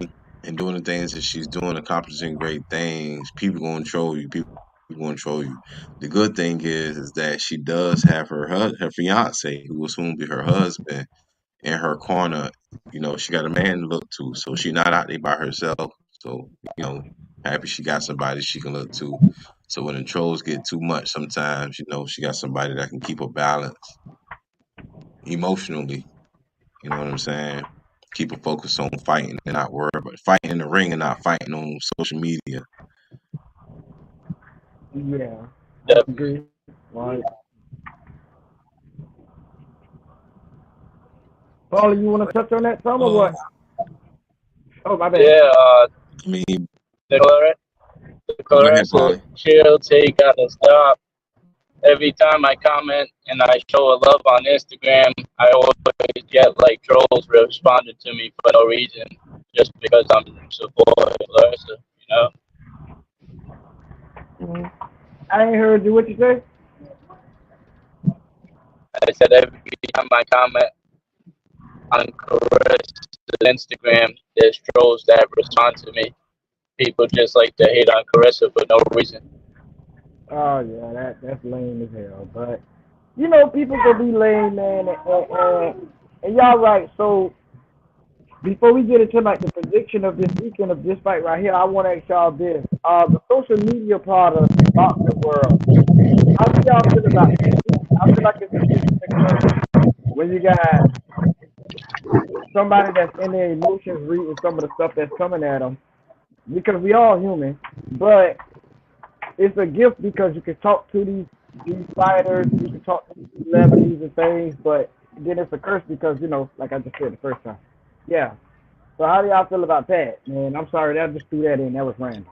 and doing the things that she's doing, accomplishing great things. People gonna troll you. People gonna troll you. The good thing is that she does have her fiance, who will soon be her husband, in her corner. She got a man to look to, so she's not out there by herself. So, happy she got somebody she can look to. So when the trolls get too much, sometimes she got somebody that can keep her balance emotionally. You know what I'm saying? keep a focus on fighting and not worry about fighting in the ring and not fighting on social media. Yeah, I Definitely. agree. Right. Paula, you want to touch on that some or what? Oh, my bad. Yeah, I mean, the go ahead, Clarissa Paulie. chill take gotta stop. Every time I comment and I show a love on Instagram, I always get like trolls responding to me for no reason, just because I'm supporting Clarissa, you know? I ain't heard you. What you say? I said every time I comment on Carissa's Instagram, there's trolls that respond to me. People just like to hate on Carissa for no reason. Oh yeah, that's lame as hell. But you know, people can be lame, man, and y'all right. So before we get into like the prediction of this weekend of this fight right here, I want to ask y'all this: the social media part of the boxing world. How do y'all feel about this? I feel like it's a gift and a curse when you got somebody that's in their emotions reading some of the stuff that's coming at them, because we all human, but it's a gift because you can talk to these fighters, you can talk to these celebrities and things, but then it's a curse because like I just said the first time. Yeah. So how do y'all feel about that, man? I'm sorry, that just threw that in. That was random.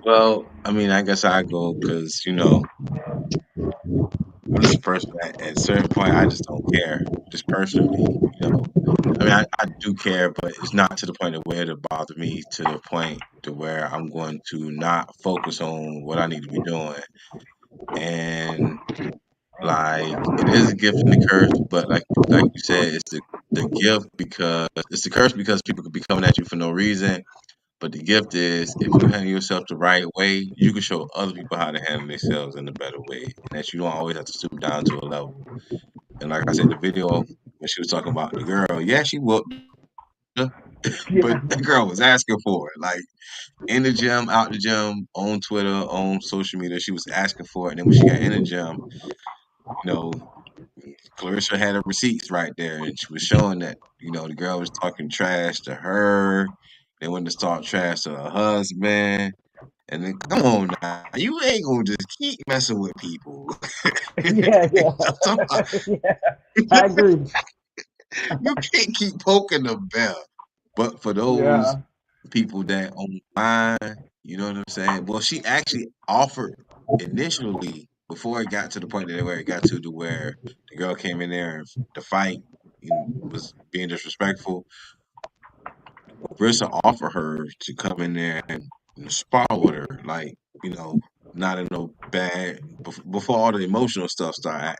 Well, I mean, I guess I go because I'm just a person that at a certain point I just don't care. Just personally. I mean, I do care, but it's not to the point of where it'll bother me to the point to where I'm going to not focus on what I need to be doing. And like it is a gift and a curse, but like you said, it's the gift because it's the curse because people could be coming at you for no reason. But the gift is if you handle yourself the right way, you can show other people how to handle themselves in a better way, and that you don't always have to stoop down to a level. And like I said, the video when she was talking about the girl, yeah, she whooped her, but Yeah. the girl was asking for it. Like in the gym, out the gym, on Twitter, on social media, she was asking for it. And then when she got in the gym, you know, Clarissa had her receipts right there, and she was showing that the girl was talking trash to her. They wanted to talk trash to her husband. And then, come on now, you ain't gonna just keep messing with people. Yeah, yeah. I'm talking about, Yeah. I agree. you can't keep poking the bear. But for those Yeah. people that online, you know what I'm saying? Well, she actually offered initially before it got to the point that where it got to where the girl came in there and the fight and was being disrespectful. Brissa offered her to come in there and spar with her, like, not in no bad before all the emotional stuff started,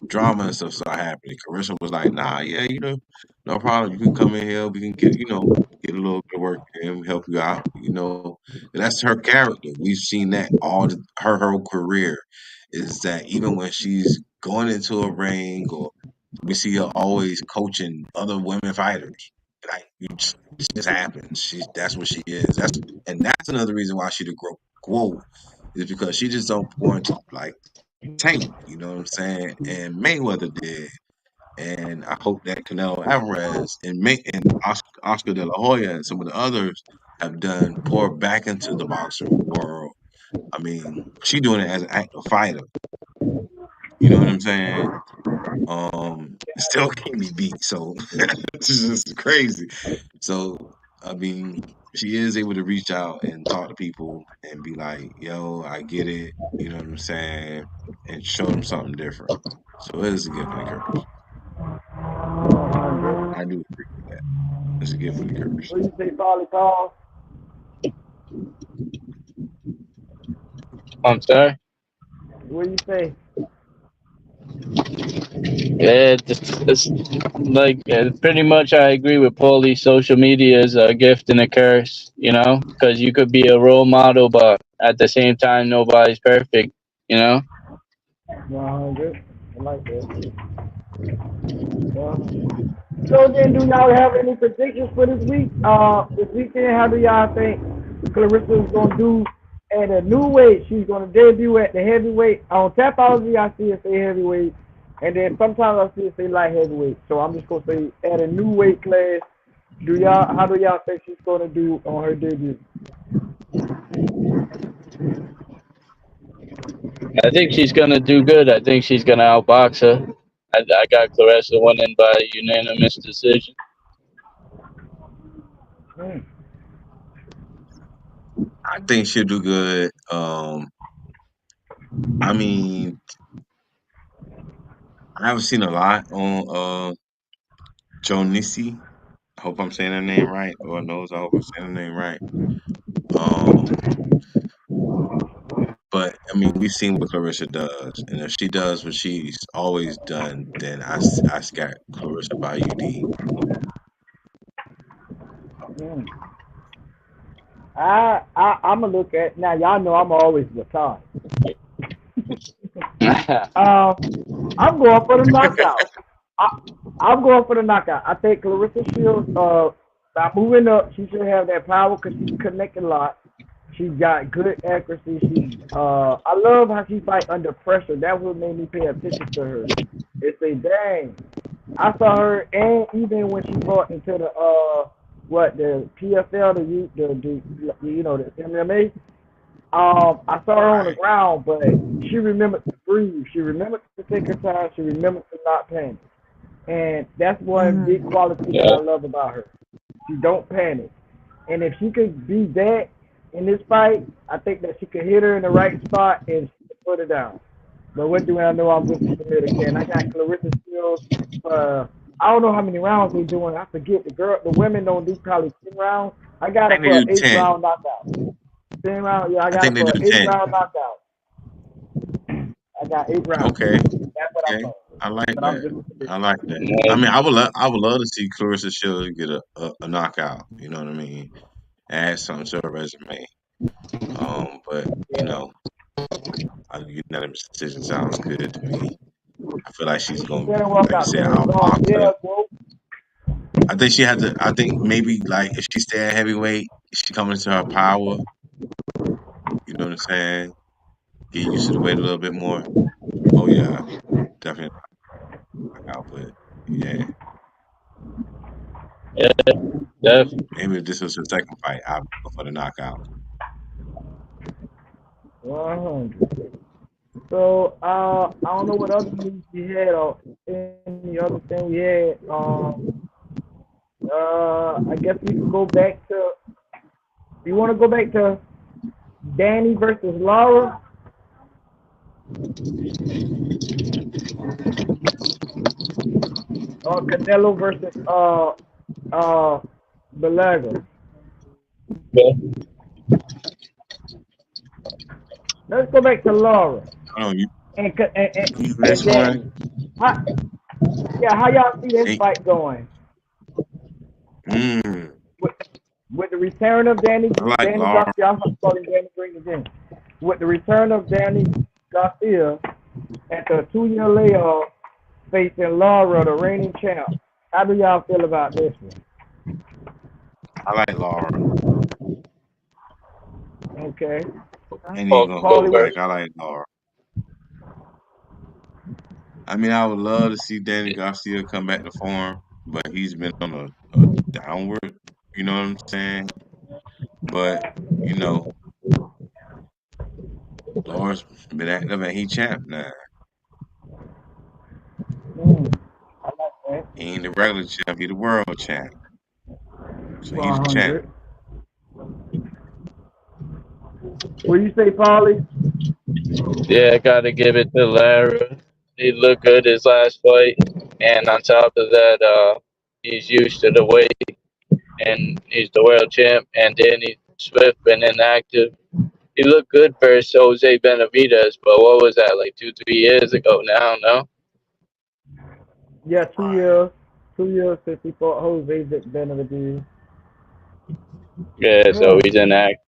drama and stuff started happening. Carissa was like, "Nah, yeah, no problem. You can come in here. We can get a little bit of work and help you out. And that's her character. We've seen that her whole career is that even when she's going into a ring or we see her always coaching other women fighters. Like it just happens. That's what she is. That's another reason why she the quote is because she just don't want to like tank. You know what I'm saying? And Mayweather did, and I hope that Canelo Alvarez and Oscar De La Hoya and some of the others have done pour back into the boxing world. I mean, she doing it as an active fighter. You know what I'm saying? Still can't be beat. So it's just crazy. So I mean, she is able to reach out and talk to people and be like, "Yo, I get it." You know what I'm saying? And show them something different. So it is a gift and a curse. I do agree with that. It's a gift and a curse. What do you say, Paul? I'm sorry. What do you say? Yeah, it's like pretty much I agree with Paulie. Social media is a gift and a curse, because you could be a role model, but at the same time, nobody's perfect, you know. 100. I like that. So then, do y'all have any predictions for this week? This weekend, how do y'all think Clarissa's gonna do at a new weight? She's gonna debut at the heavyweight. On Tapology, I see it say heavyweight. And then sometimes I see it say light heavyweight. So I'm just gonna say at a new weight class. How do y'all think she's gonna do on her debut? I think she's gonna do good. I think she's gonna outbox her. I got Clarissa winning by unanimous decision. Mm. I think she'll do good. I mean, I haven't seen a lot on Joe Nissi. I hope I'm saying her name right. Lord knows I hope I'm saying her name right. Um, but I mean, we've seen what Clarissa does, and if she does what she's always done, then I got Clarissa by UD. Mm. I'm gonna look at now. Y'all know I'm always retired. Uh, I'm going for the knockout. I, I'm going for the knockout. I think Clarissa Shields, by moving up, she should have that power because she's connecting a lot. She's got good accuracy. I love how she fight under pressure. That what made me pay attention to her. It's a dang. I saw her, and even when she fought into the PFL, the MMA. I saw her on the Right. ground, but she remembered to breathe. She remembered to take her time. She remembered to not panic, and that's one big quality that Yeah, I love about her. She don't panic, and if she could be that in this fight, I think that she could hit her in the right spot and put her down. But what do I know? I'm just in the middle again. I got Clarissa Shields. I don't know how many rounds they doing. I forget. The women don't do probably 10 rounds. I got I her think they for an do eight 10. round knockout. 10 round. Yeah, I I got her think they for do an eight 10. round knockout. I got 8 rounds. Okay. That's what I'm Okay. going. I like But I'm that. just I like that. I yeah, mean, I would love to see Clarissa Shields get a knockout. You know what I mean? Add something to her resume. But you yeah. know, a unanimous decision sounds good to me. I feel like she's gonna, Then walk like you out said, there. Oh outbox her. yeah, bro. I think she had to. I think maybe like if she stay at heavyweight, she coming into her power. You know what I'm saying? Get used to the weight a little bit more. Oh yeah, definitely knockout. But yeah, definitely. maybe if this was her second fight, I'd go for the knockout. 100. So I don't know what other news we had or any other thing we had. I guess we could go back to. You want to go back to Danny versus Laura or Canelo versus uh Belaga? Yeah. Let's go back to Laura I don't know. and and, and, This and one, Danny. How, yeah, how y'all see this ain't, fight going? mm, With, with the return of I like Danny Laura. Garcia, I'm calling Danny Green again. With the return of Danny Garcia after a 2-year layoff facing Laura, the reigning champ. How do y'all feel about this one? I like Laura. Okay. I ain't even Both gonna hold go Paulie, you what back. first. I like Laura. I mean, I would love to see Danny Garcia come back to form, but he's been on a downward. You know what I'm saying? But you know, Laura's been active and he champ now. I like that. He ain't the regular champ, he the world champ. So he's the champ. 100. What do you say, Paulie? Yeah, I gotta give it to Lara. He looked good his last fight, and on top of that, he's used to the weight, and he's the world champ. And Danny Swift been inactive. He looked good versus Jose Benavidez, but what was that, like 2, 3 years ago now? No. Yeah, two Right. years. 2 years since he fought Jose Benavidez. Yeah, so Yeah. he's inactive.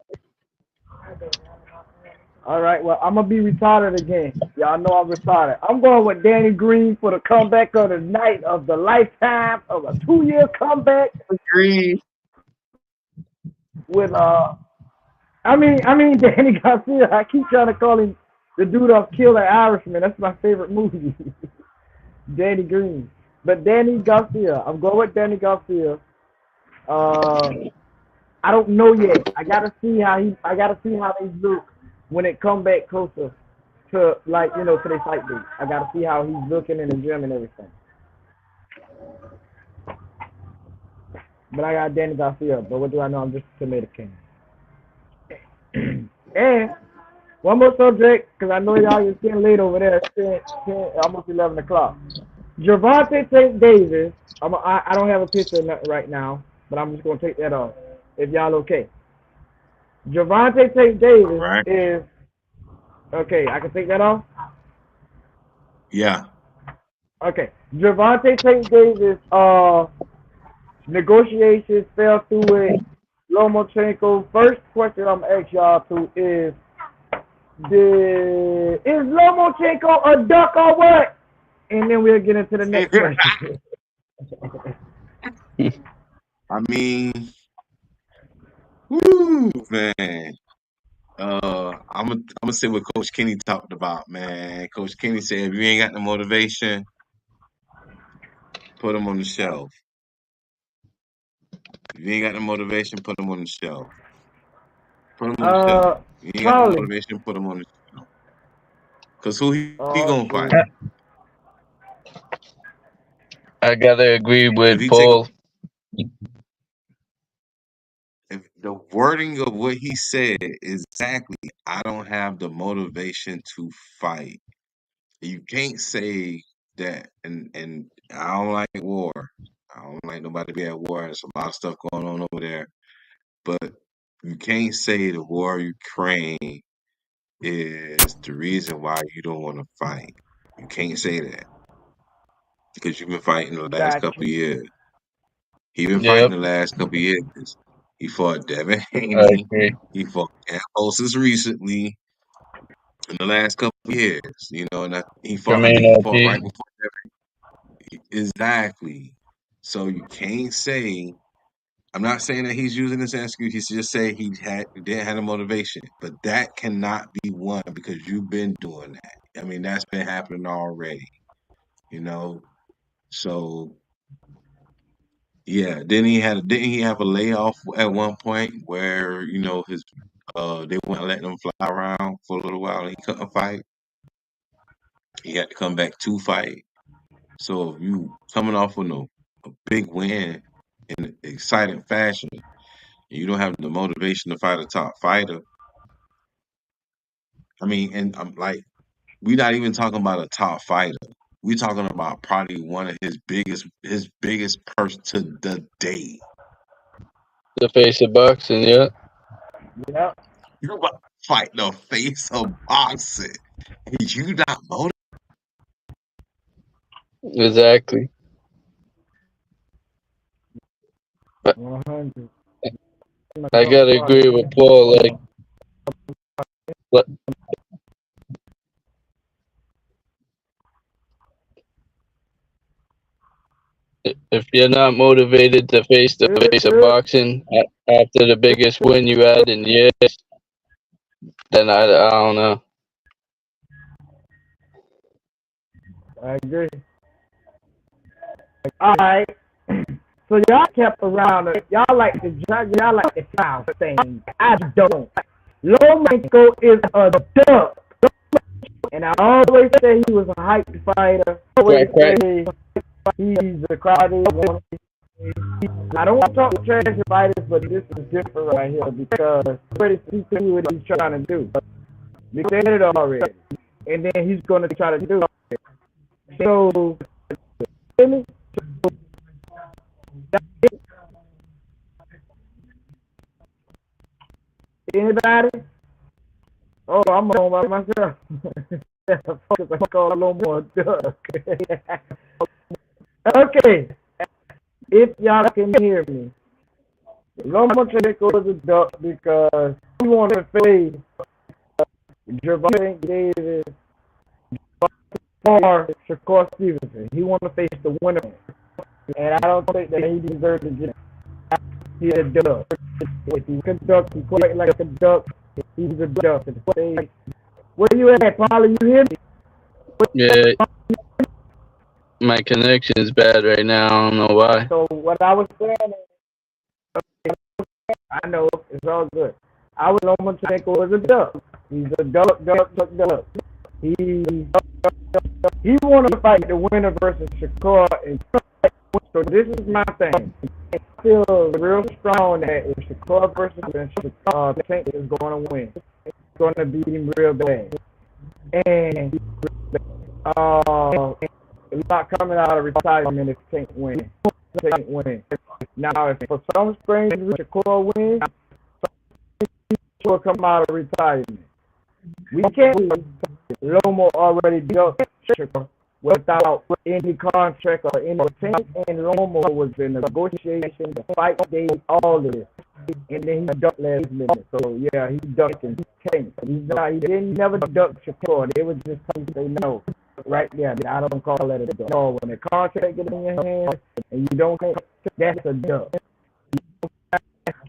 All right. Well, I'm gonna be retarded again. Y'all know I'm retarded. I'm going with Danny Green for the comeback of the night of the lifetime of a 2-year comeback Agree. with I mean Danny Garcia. I keep trying to call him the dude off Kill the Irishman. That's my favorite movie. Danny Green. But Danny Garcia. I'm going with Danny Garcia. Uh, I don't know yet. I gotta see how they look when it come back closer to like to their fight date. I gotta see how he's looking in the gym and everything. But I got Danny Garcia. But what do I know? I'm just a tomato king. And one more subject, because I know y'all is getting late over there. It's 10, almost 11 o'clock. Gervonta St. Davis. I don't have a picture right now, but I'm just going to take that off. If y'all okay. Gervonta St. Davis Right. is... Okay, I can take that off? Yeah. Okay. Gervonta St. Davis, negotiations fell through with Lomachenko. First question I'm going to ask y'all to is Lomachenko a duck or what? And then we'll get into the next question. I mean, woo, man. I'm gonna say what Coach Kenny talked about, man. Coach Kenny said, if you ain't got the motivation, put them on the shelf. If you ain't got the motivation, put them on the shelf. Put them on the shelf. You ain't got the motivation, put them on the shelf. Cause who he gonna fight? I gotta agree with If Paul. if the wording of what he said exactly, I don't have the motivation to fight. You can't say that, and I don't like war. I don't like nobody to be at war. There's a lot of stuff going on over there. But you can't say the war of Ukraine is the reason why you don't want to fight. You can't say that. Because you've been fighting the last couple of years. He been fighting the last couple of years. He fought Devin Haney. He fought Camposis recently in the last couple of years. And he fought. I think he fought right before Devin. Exactly. So you can't say. I'm not saying that he's using this as an excuse. He's just saying he didn't have a motivation, but that cannot be one because you've been doing that. I mean, that's been happening already. So. Yeah, didn't he have a layoff at one point where his they wouldn't let him fly around for a little while and he couldn't fight. He had to come back to fight. So if you coming off with a big win in an exciting fashion, and you don't have the motivation to fight a top fighter. I mean, and I'm like, we're not even talking about a top fighter. We're talking about probably one of his biggest purse to the day. The face of boxing, yeah. Yeah. You about to fight the face of boxing. You not motivated? Exactly. 100. I gotta agree with Paul. If you're not motivated to face the face of boxing after the biggest win you had in years, then I don't know. I agree. All right. So y'all kept around it. Y'all like the clown thing. I don't. Lomachenko is a duck. And I always say he was a hype fighter. I always say he's a crowded one. I don't want to talk trash to fighters, but this is different right here because everybody see what he's trying to do. We said it already. And then he's going to try to do it. So, anybody? Oh, I'm on by myself. Focus, I call a little more duck. Okay. If y'all can hear me, Lomachenko is a duck because he want to face Gervonta Davis or Shakur Stevenson. He want to face the winner. And I don't think that he deserves to get He's a duck. If he's a duck, he quite like a duck. He's a duck. Where you at, Polly? You hear me? Yeah. My connection is bad right now. I don't know why. So what I was saying is, I know it's all good. I was Lomachenko was a duck. He's a duck. He wanted to fight the winner versus Shakur. And so this is my thing. I feel real strong that if Shakur versus Tank is going to win, it's going to beat him real bad. And it's not coming out of retirement if Tank wins. Now, if for some strange reason Shakur wins, will come out of retirement. We can't lose. Lomo already ducked Shakur without any contract or anything, and Lomo was in negotiation, the fight day, all of this. And then he ducked last minute. So yeah, he ducked and Tank. He didn't never duck Shakur. They would just come say no. Right there. I don't call that a duck. No, when the contract gets in your hand and you don't think that's a duck.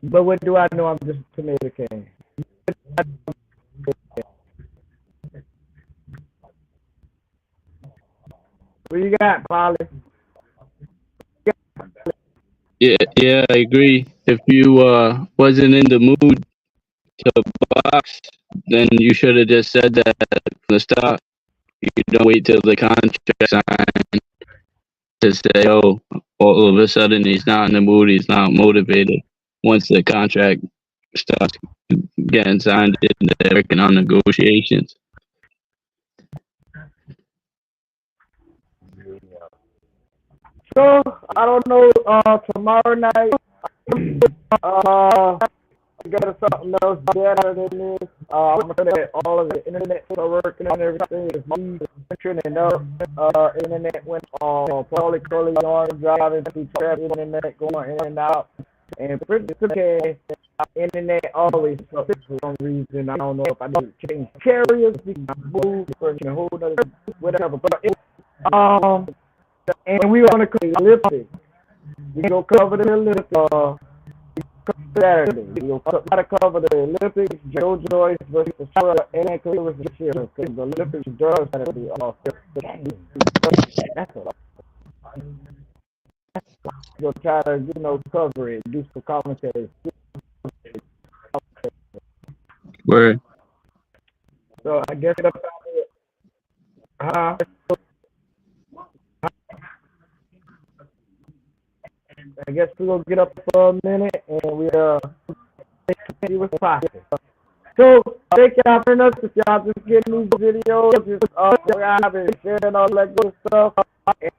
But what do I know? I'm just a tomato can. What you got, Polly? Yeah, I agree. If you wasn't in the mood to box, then you should have just said that from the start. You don't wait till the contract signed to say, oh, all of a sudden he's not in the mood, he's not motivated. Once the contract starts getting signed, they're working on negotiations. So I don't know. Tomorrow night, we got something else better than this. I'm gonna say that all of the internet are working and everything is trending up. Internet went on Paulie on driving through traffic, internet going in and out, and pretty okay. Internet always sucks for some reason. I don't know if I need to change carriers, move for a whole other whatever. But and we want to cover the Olympics. We go cover the Olympics Saturday. We'll try to cover the Olympics, Joe Joyce versus Sarah and Clear versus Shearer, because the Olympics draws Saturday off. That's all. We'll try to, cover it, do some commentary. Word. So I guess that's I guess we'll get up for a minute and we'll see what's possible. So thank y'all for us. If y'all just getting these videos, just subscribe and sharing all that good stuff, and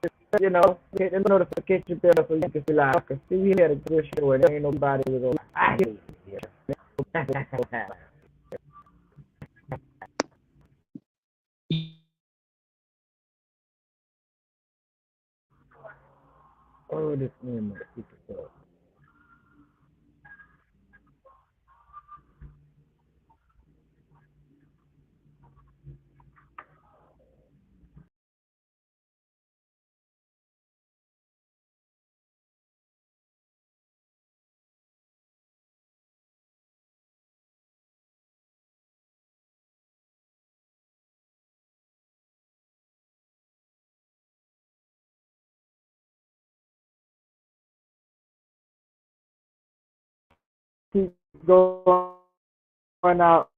hit the notification bell so you can see live. Cause see, we had a good show and there ain't nobody with us. I hate it here. Oh, this man must keep it up. Keep going out.